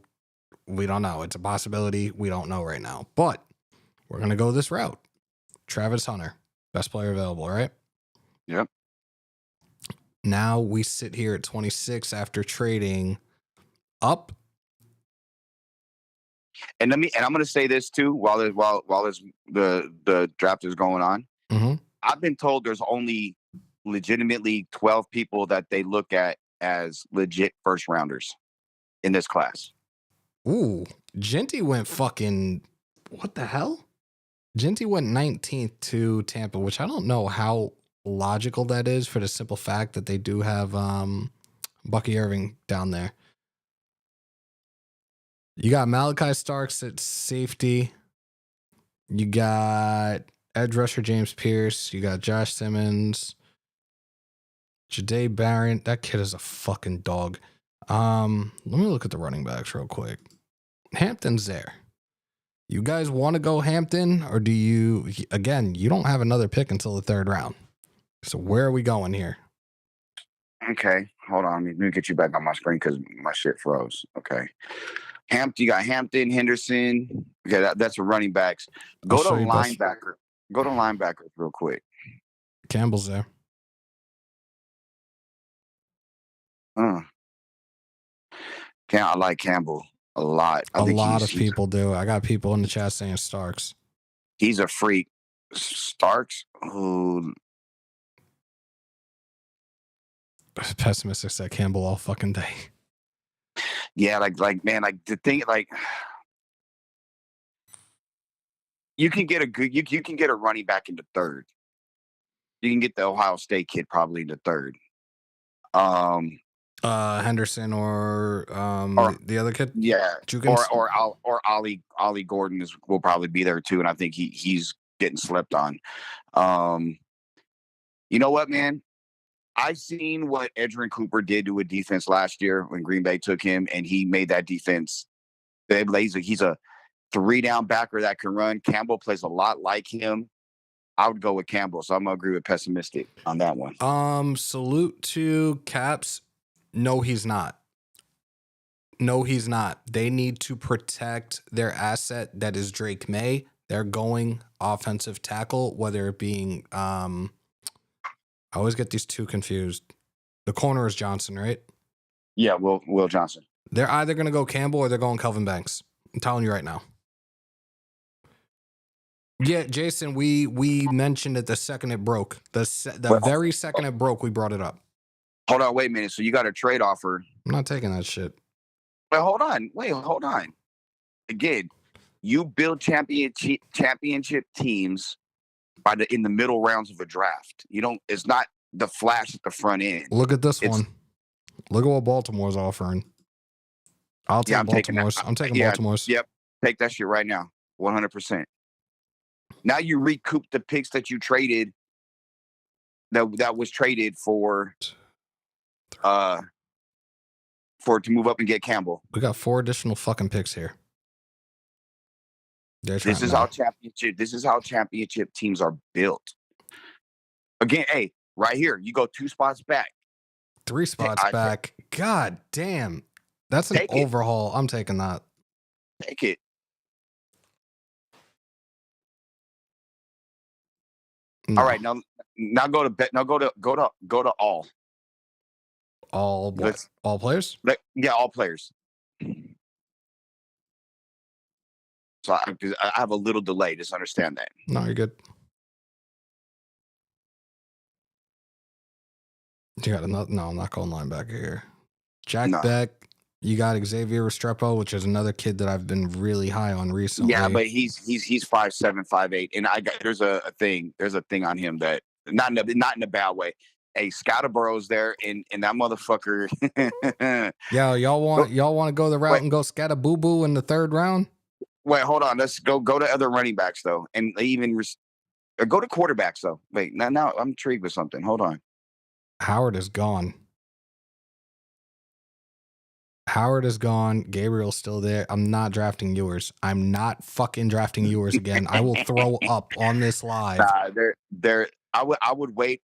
S1: know. It's a possibility. We don't know right now, but we're gonna go this route. Travis Hunter, best player available, right?
S5: Yep.
S1: Now we sit here at 26 after trading up.
S5: And I'm going to say this too while the draft is going on.
S1: Mm-hmm.
S5: I've been told there's only legitimately 12 people that they look at as legit first rounders in this class.
S1: Ooh, Genty went fucking what the hell? Genty went 19th to Tampa, which I don't know how logical that is for the simple fact that they do have Bucky Irving down there. You got Malachi Starks at safety. You got edge rusher James Pierce. You got Josh Simmons. Jahdae Barron. That kid is a fucking dog. Let me look at the running backs real quick. Hampton's there. You guys want to go Hampton, or do you, again, you don't have another pick until the third round. So where are we going here?
S5: Okay, hold on. Let me get you back on my screen because my shit froze. Okay. Hampton, you got Hampton, Henderson. Okay, that's a running backs. Go to linebacker. Go to linebackers real quick.
S1: Campbell's there.
S5: I like Campbell a lot.
S1: A lot of people do. I got people in the chat saying Starks.
S5: He's a freak. Starks, who
S1: pessimistic said Campbell all fucking day.
S5: Yeah, man, the thing, you can get you can get a running back in the third. You can get the Ohio State kid probably in the third.
S1: Henderson or the other kid.
S5: Yeah, or Ollie Gordon will probably be there too, and I think he's getting slept on. You know what, man? I've seen what Edgerrin Cooper did to a defense last year when Green Bay took him, and he made that defense. He's a 3-down backer that can run. Campbell plays a lot like him. I would go with Campbell, so I'm gonna agree with pessimistic on that one.
S1: Salute to Caps. No, he's not. No, he's not. They need to protect their asset that is Drake May. They're going offensive tackle, whether it being I always get these two confused. The corner is Johnson, right?
S5: Yeah, Will Johnson.
S1: They're either going to go Campbell or they're going Kelvin Banks. I'm telling you right now. Yeah, Jason, we mentioned it the second it broke. The very second it broke, we brought it up.
S5: Hold on, wait a minute. So you got a trade offer.
S1: I'm not taking that shit.
S5: Well, hold on. Again, you build championship teams in the middle rounds of a draft. It's not the flash at the front end.
S1: Look at this one. Look at what Baltimore's offering. I'll take Baltimore's. I'm taking Baltimore's.
S5: Yep. Take that shit right now. 100%. Now you recoup the picks that you traded. That was traded for to move up and get Campbell.
S1: We got 4 additional fucking picks here.
S5: This is how championship teams are built. Again, hey, right here, you go 2 spots back.
S1: 3 spots back. God damn. That's an overhaul. I'm taking that.
S5: Take it.
S1: No.
S5: All right, now go to bet. Now go to all.
S1: All what? All players?
S5: Yeah, all players. So I have a little delay. Just understand that.
S1: No, you're good. You got another? No, I'm not going linebacker here. Jack Beck. You got Xavier Restrepo, which is another kid that I've been really high on recently.
S5: Yeah, but he's 5'7", 5'8", and there's a thing on him that not in a bad way. Hey, Scatterborough's there, and that motherfucker.
S1: Yo, y'all want to go the route and go Scatterboo in the 3rd round?
S5: Wait, hold on. Let's go to other running backs though, and even or go to quarterbacks though. Wait, now I'm intrigued with something. Hold on.
S1: Howard is gone. Gabriel's still there. I'm not drafting Ewers. I'm not fucking drafting Ewers again. I will throw up on this live.
S5: Nah, I would wait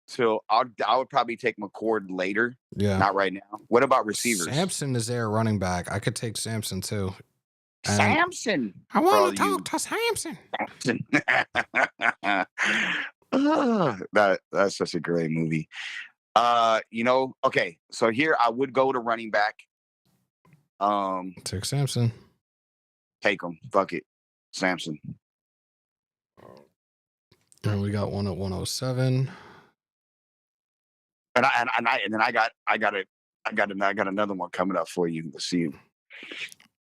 S5: till I would probably take McCord later.
S1: Yeah.
S5: Not right now. What about receivers?
S1: Samson is there, running back. I could take Samson too. And
S5: Samson.
S1: I want to talk to Samson.
S5: That's such a great movie. Okay. So here I would go to running back.
S1: Take Samson.
S5: Take him. Fuck it. Samson.
S1: And we got one at 107.
S5: And I got another one coming up for you. Let's see.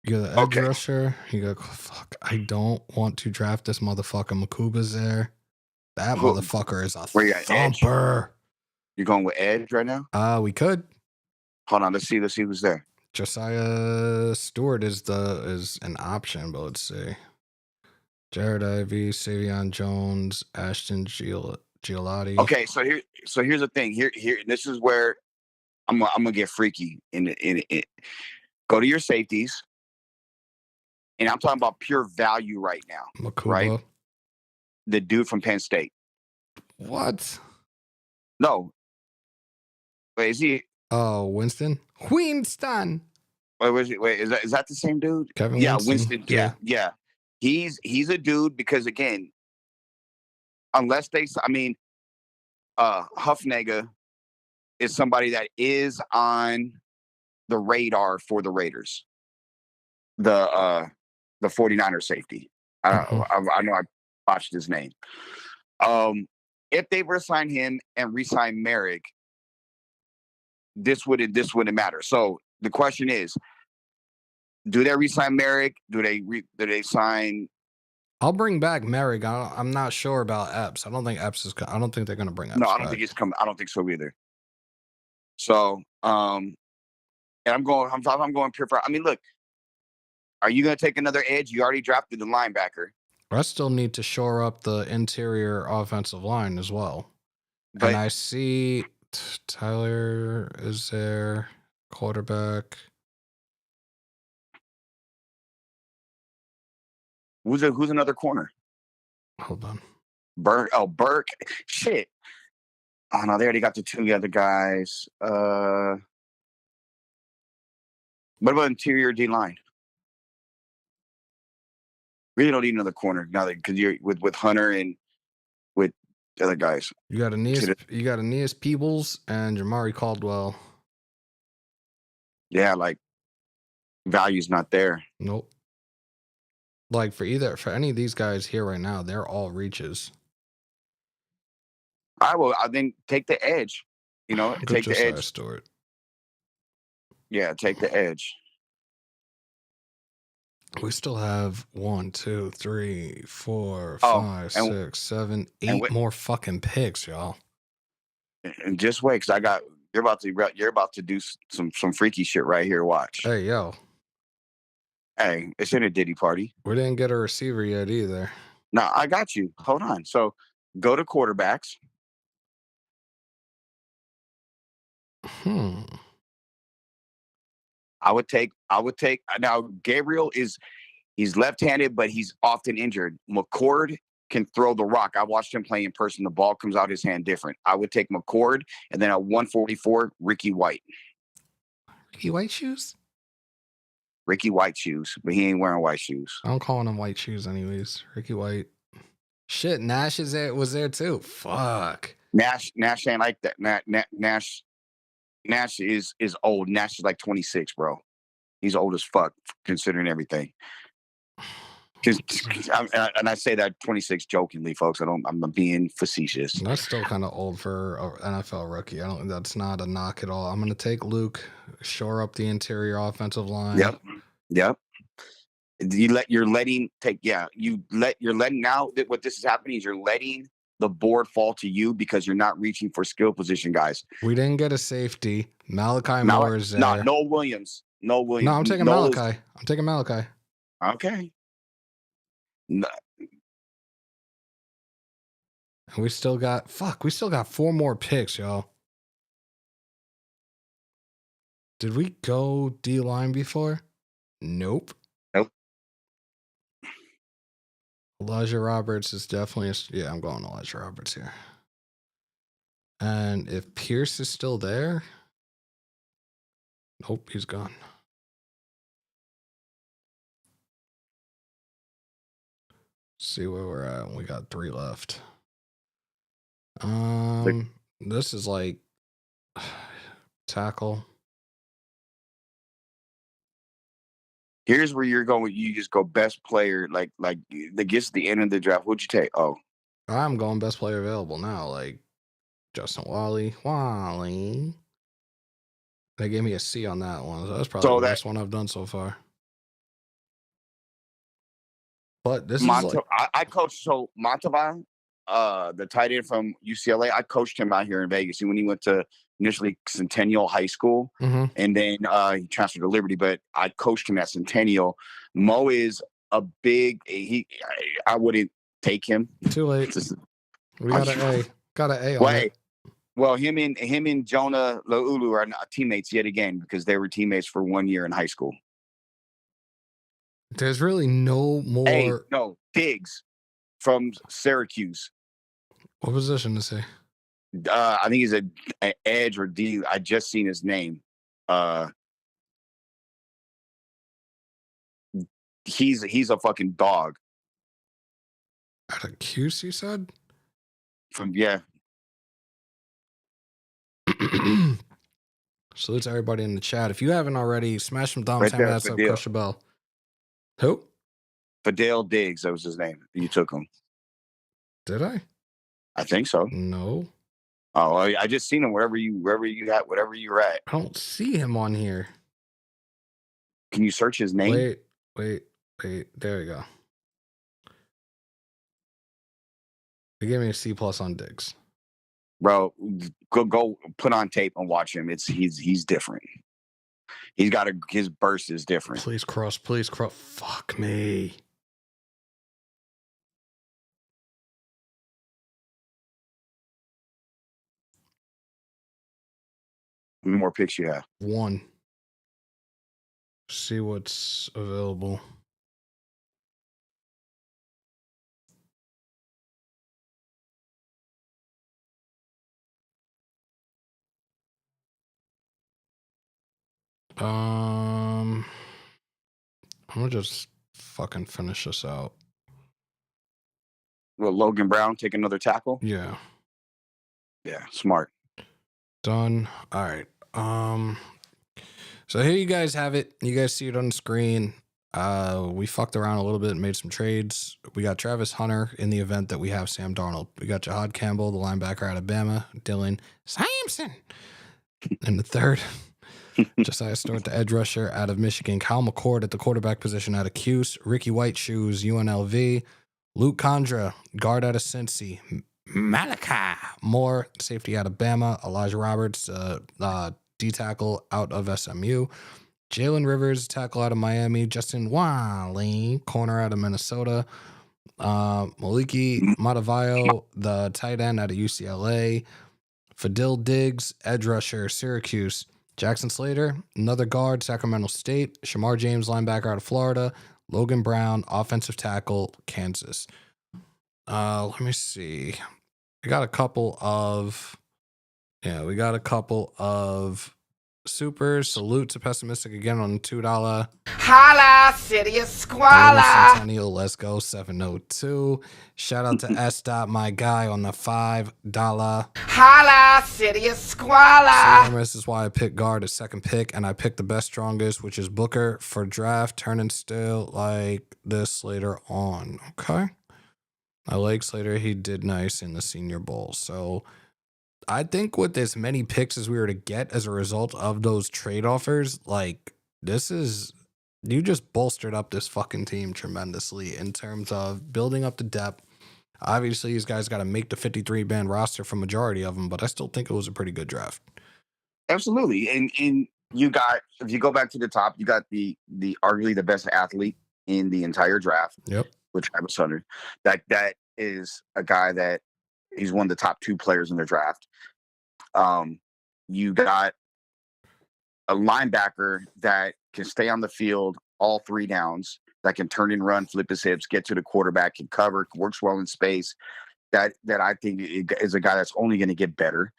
S1: You got the edge rusher. You got fuck. I don't want to draft this motherfucker. Makuba's there. That motherfucker is a thumper.
S5: You're going with edge right now?
S1: We could.
S5: Hold on. Let's see who's there.
S1: Josiah Stewart is an option, but let's see. Jared Ivey, Savion Jones, Ashton Giolotti.
S5: Okay, so here's the thing. Here this is where I'm gonna get freaky in it. Go to your safeties. And I'm talking about pure value right now.
S1: Makuba.
S5: Right? The dude from Penn State.
S1: What?
S5: No. Wait, is he?
S1: Oh, Winston.
S5: Wait, is that the same dude?
S1: Kevin
S5: Winston. Yeah. He's a dude because again, unless Huffnagel is somebody that is on the radar for the Raiders. The 49er safety. I know I botched his name. If they resign him and resign Merrick, this wouldn't matter. So the question is, do they resign Merrick? Do they sign?
S1: I'll bring back Merrick. I'm not sure about Epps. I don't think they're going to bring Epps.
S5: No, I don't think he's coming. I don't think so either. So, and I'm going pure. I mean, look, are you going to take another edge? You already drafted the linebacker.
S1: I still need to shore up the interior offensive line as well. But, and I see Tyler is there, quarterback.
S5: Who's another corner?
S1: Hold on.
S5: Burke. Oh, Burke. Shit. Oh no, they already got the 2 other guys. What about interior D line? Really don't need another corner now because you're with Hunter and with the other guys.
S1: You got Aeneas Peebles and Jamari Caldwell.
S5: Yeah, like value's not there.
S1: Nope. Like for any of these guys here right now, they're all reaches.
S5: I think take the edge. Take the edge.
S1: Stewart.
S5: Yeah, take the edge.
S1: We still have 1, 2, 3, 4, 5, 6, 7, 8 more fucking picks, y'all.
S5: And just wait, because you're about to do some freaky shit right here. Watch.
S1: Hey, yo.
S5: Hey, it's in a Diddy party.
S1: We didn't get a receiver yet either.
S5: No, I got you. Hold on. So go to quarterbacks. I would take now Gabriel he's left-handed, but he's often injured. McCord can throw the rock. I watched him play in person. The ball comes out his hand different. I would take McCord, and then at 144, Ricky White.
S1: Ricky White shoes?
S5: Ricky White shoes, but he ain't wearing white shoes.
S1: I'm calling them white shoes anyways. Ricky White. Shit, Nash was there too. Fuck.
S5: Nash ain't like that. Nash is old. Nash is like 26, bro. He's old as fuck considering everything. And I say that 26 jokingly, folks. I'm being facetious.
S1: That's still kind of old for an NFL rookie. That's not a knock at all. I'm gonna take Luke, shore up the interior offensive line.
S5: Yep. You're letting now that what this is happening is you're letting the board fall to you because you're not reaching for skill position guys.
S1: We didn't get a safety. Malachi Moore is there.
S5: No, Noel Williams. No,
S1: I'm taking Malachi. I'm taking Malachi.
S5: Okay. No.
S1: And we still got 4 more picks, y'all. Did we go D-line before? Nope. Elijah Roberts is definitely I'm going Elijah Roberts here. And if Pierce is still there, nope, he's gone. See where we're at. We got 3 left. This is like tackle.
S5: Here's where you're going. You just go best player, like that gets to the end of the draft. What'd you take? Oh,
S1: I'm going best player available now. Like Justin Wally. They gave me a C on that one. So that's probably the best one I've done so far. But this is like,
S5: I coached Montavon, the tight end from UCLA. I coached him out here in Vegas. When he went to initially Centennial High School, and then he transferred to Liberty. But I coached him at Centennial. Mo is a big. I wouldn't take him.
S1: Too late. We got an A. Got an A on it.
S5: Well, him and Jonah Laulu are not teammates yet again because they were teammates for 1 year in high school.
S1: There's really no more.
S5: Hey, no, Diggs from Syracuse.
S1: What position is he?
S5: I think he's an edge or D. I just seen his name. He's a fucking dog.
S1: At a Cuse, you said? Salute to everybody in the chat. If you haven't already, smash some thumbs, hammer that up, crush the bell. Who?
S5: Fidel Diggs, that was his name. You took him.
S1: Did I?
S5: I think so.
S1: No.
S5: Oh, I just seen him wherever you at.
S1: I don't see him on here.
S5: Can you search his name?
S1: Wait. There we go. They gave me a C+ on Diggs.
S5: Bro, go put on tape and watch him. He's different. He's got his burst is different.
S1: Please cross. Fuck me.
S5: How many more picks you have?
S1: 1. See what's available. I'm gonna just fucking finish this out.
S5: Will Logan Brown take another tackle?
S1: Yeah.
S5: Yeah, smart.
S1: Done. All right. So here you guys have it. You guys see it on the screen. We fucked around a little bit and made some trades. We got Travis Hunter in the event that we have Sam Darnold. We got Jahad Campbell, the linebacker out of Bama. Dylan Sampson in the third. Josiah Stewart, the edge rusher out of Michigan. Kyle McCord at the quarterback position out of Cuse. Ricky White shoes, UNLV. Luke Condra, guard out of Cincy. Malachi Moore, safety out of Bama. Elijah Roberts, D tackle out of SMU. Jalen Rivers, tackle out of Miami. Justin Wally, corner out of Minnesota. Maliki Matavayo, the tight end out of UCLA. Fadil Diggs, edge rusher, Syracuse. Jackson Slater, another guard, Sacramento State. Shamar James, linebacker out of Florida. Logan Brown, offensive tackle, Kansas. Let me see. We got a couple of supers. Salute to Pessimistic again on the $2.
S3: Holla, City of Squalor.
S1: Centennial, let's go, 702. Shout out to S. Dot, my guy, on the $5.
S3: Holla, City of Squalor.
S1: This is why I picked guard as second pick, and I picked the best strongest, which is Booker for draft. Turning still like this later on. Okay. I like Slater. He did nice in the Senior Bowl. So I think with as many picks as we were to get as a result of those trade offers, like you just bolstered up this fucking team tremendously in terms of building up the depth. Obviously, these guys got to make the 53-man roster for majority of them, but I still think it was a pretty good draft.
S5: Absolutely. And you got, if you go back to the top, you got the arguably the best athlete in the entire draft.
S1: Yep.
S5: With Travis Hunter. That is a guy that he's one of the top 2 players in the draft. You got a linebacker that can stay on the field all 3 downs, that can turn and run, flip his hips, get to the quarterback, can cover, works well in space. That I think is a guy that's only going to get better.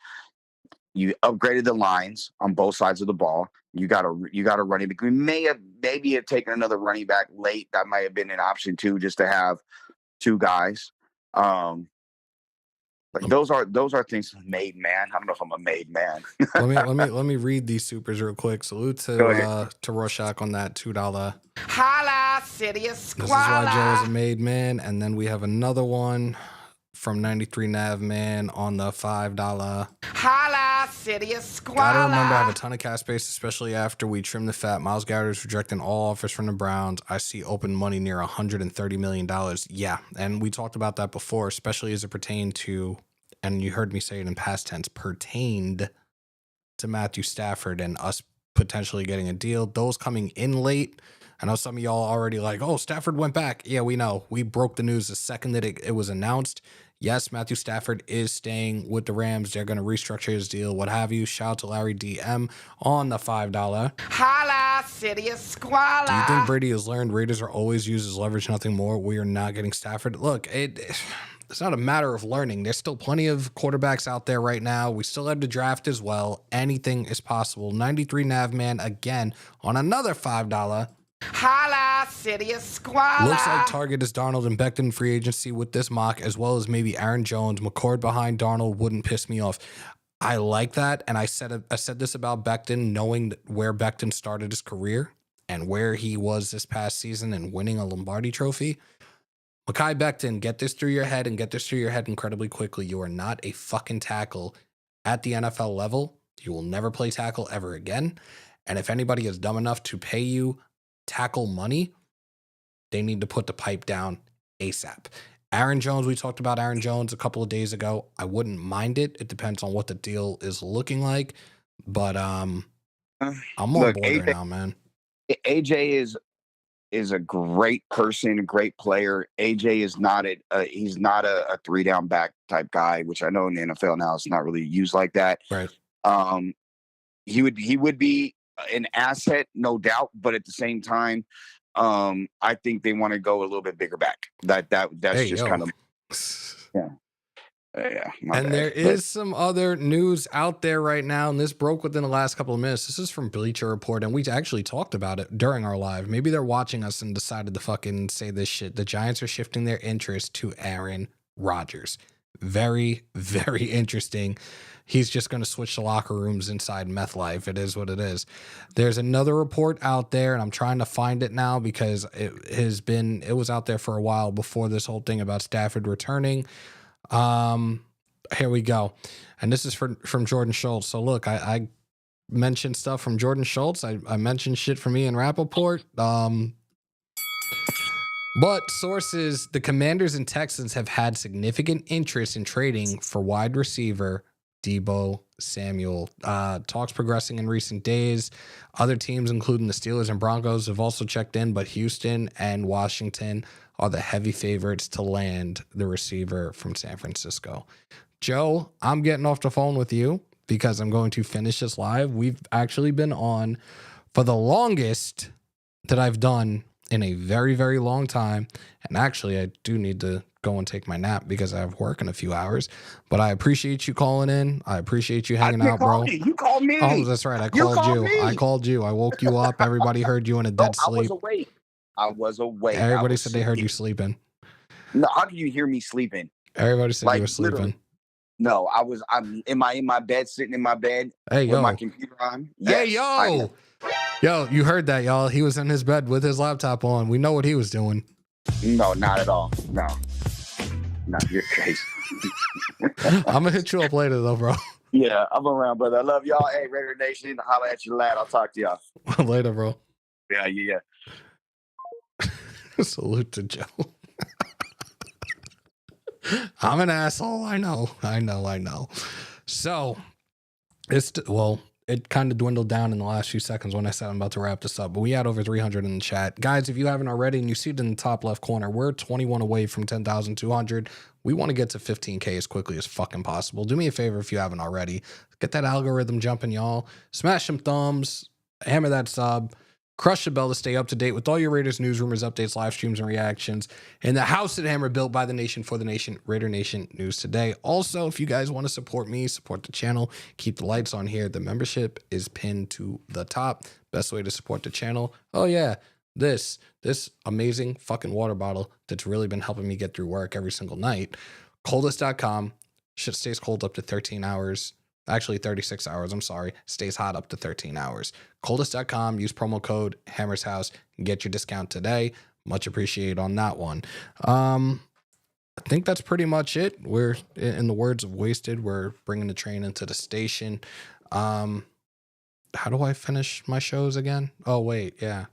S5: You upgraded the lines on both sides of the ball. You got a running back. We maybe have taken another running back late. That might have been an option too, just to have 2 guys. Like those are things made man. I don't know if I'm a made man.
S1: let me read these supers real quick. Salute to Rorschach on that $2.
S3: Holla, City of Squalor.
S1: This is why Joe is a made man. And then we have another one from 93 Nav Man on the $5.
S3: Holla, City of Squalor.
S1: Gotta remember, I have a ton of cap space, especially after we trim the fat. Myles Garrett is rejecting all offers from the Browns. I see open money near $130 million. Yeah, and we talked about that before, especially as it pertained to, and you heard me say it in past tense, pertained to Matthew Stafford and us potentially getting a deal. Those coming in late. I know some of y'all already like, oh, Stafford went back. Yeah, we know. We broke the news the second that it was announced. Yes, Matthew Stafford is staying with the Rams. They're going to restructure his deal, what have you. Shout out to Larry DM on the $5.
S3: Holla, City of Squalor.
S1: Do you think Brady has learned Raiders are always used as leverage, nothing more? We are not getting Stafford. Look, it's not a matter of learning. There's still plenty of quarterbacks out there right now. We still have the draft as well. Anything is possible. 93 Navman again on another $5.
S3: Holla, City of Squalor.
S1: Looks like target is Darnold and Becton free agency with this mock, as well as maybe Aaron Jones. McCord behind Darnold wouldn't piss me off. I like that, and I said this about Becton, knowing where Becton started his career and where he was this past season and winning a Lombardi trophy. Mekhi Becton, get this through your head and get this through your head incredibly quickly. You are not a fucking tackle at the NFL level. You will never play tackle ever again. And if anybody is dumb enough to pay you tackle money, they need to put the pipe down ASAP. Aaron Jones, we talked about Aaron Jones a couple of days ago. I wouldn't mind it. It depends on what the deal is looking like. But I'm on board right now, man.
S5: AJ is a great person, a great player. AJ is not he's not a 3-down back type guy, which I know in the NFL now it's not really used like that.
S1: Right.
S5: He would be an asset, no doubt, but at the same time, I think they want to go a little bit bigger back. That's kind of yeah.
S1: And there is some other news out there right now, and this broke within the last couple of minutes. This is from Bleacher Report, and we actually talked about it during our live. Maybe they're watching us and decided to fucking say this shit. The Giants are shifting their interest to Aaron Rodgers. Very, very interesting. He's just going to switch the locker rooms inside MetLife. It is what it is. There's another report out there, and I'm trying to find it now because it was out there for a while before this whole thing about Stafford returning. Here we go. And this is from Jordan Schultz. So look, I mentioned stuff from Jordan Schultz. I mentioned shit from Ian Rappaport. But sources, the Commanders and Texans have had significant interest in trading for wide receiver Deebo Samuel. Talks progressing in recent days. Other teams, including the Steelers and Broncos, have also checked in, but Houston and Washington are the heavy favorites to land the receiver from San Francisco. Joe, I'm getting off the phone with you because I'm going to finish this live. We've actually been on for the longest that I've done in a very, very long time. And actually, I do need to go and take my nap because I have work in a few hours. But I appreciate you calling in. I appreciate you hanging out, bro.
S5: You called me.
S1: Oh, that's right. I called you. I called you. I woke you up. Everybody heard you in a dead sleep.
S5: I was awake.
S1: Everybody said they heard you sleeping.
S5: No, how can you hear me sleeping?
S1: Everybody said you were sleeping.
S5: No, I'm in my bed, sitting in my bed with my computer on.
S1: Yes, hey, yo. Yo, you heard that, y'all. He was in his bed with his laptop on. We know what he was doing.
S5: No, not at all. No, you're crazy.
S1: I'm going to hit you up later, though, bro.
S5: Yeah, I'm around, brother. I love y'all. Hey, Raider Nation, holla at you, lad. I'll talk to y'all.
S1: Later, bro.
S5: Yeah.
S1: Salute to Joe. I'm an asshole. I know. So, it kind of dwindled down in the last few seconds when I said I'm about to wrap this up, but we had over 300 in the chat. Guys, if you haven't already and you see it in the top left corner, we're 21 away from 10,200. We want to get to 15K as quickly as fucking possible. Do me a favor if you haven't already. Get that algorithm jumping, y'all. Smash some thumbs. Hammer that sub. Crush the bell to stay up to date with all your Raiders news, rumors, updates, live streams, and reactions in the house at Hammer, built by the nation, for the nation, Raider Nation News Today. Also, if you guys want to support me, support the channel, keep the lights on here, the membership is pinned to the top. Best way to support the channel. Oh, yeah, this amazing fucking water bottle that's really been helping me get through work every single night. Coldest.com. Shit stays cold up to 13 hours. Actually, 36 hours. I'm sorry. Stays hot up to 13 hours. Coldest.com. Use promo code HammersHouse and get your discount today. Much appreciated on that one. I think that's pretty much it. We're, in the words of Wasted, we're bringing the train into the station. How do I finish my shows again? Oh, wait. Yeah.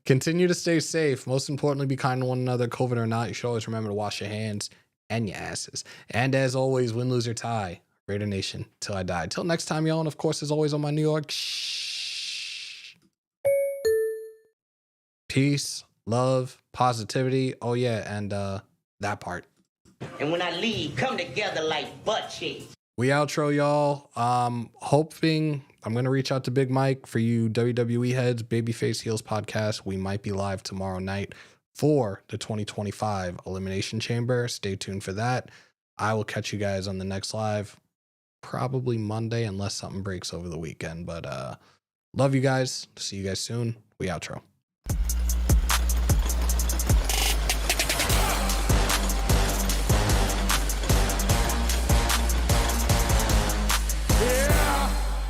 S1: Continue to stay safe. Most importantly, be kind to one another. COVID or not, you should always remember to wash your hands and your asses. And as always, win, lose, or tie, Raider Nation till I die. Till next time, y'all. And of course, as always, on my New York, peace, love, positivity. Oh, yeah. And that part.
S7: And when I leave, come together like butt cheeks.
S1: We outro, y'all. Hoping I'm going to reach out to Big Mike for you WWE heads, Babyface Heels podcast. We might be live tomorrow night for the 2025 Elimination Chamber. Stay tuned for that. I will catch you guys on the next live, probably Monday, unless something breaks over the weekend. But love you guys. See you guys soon. We outro.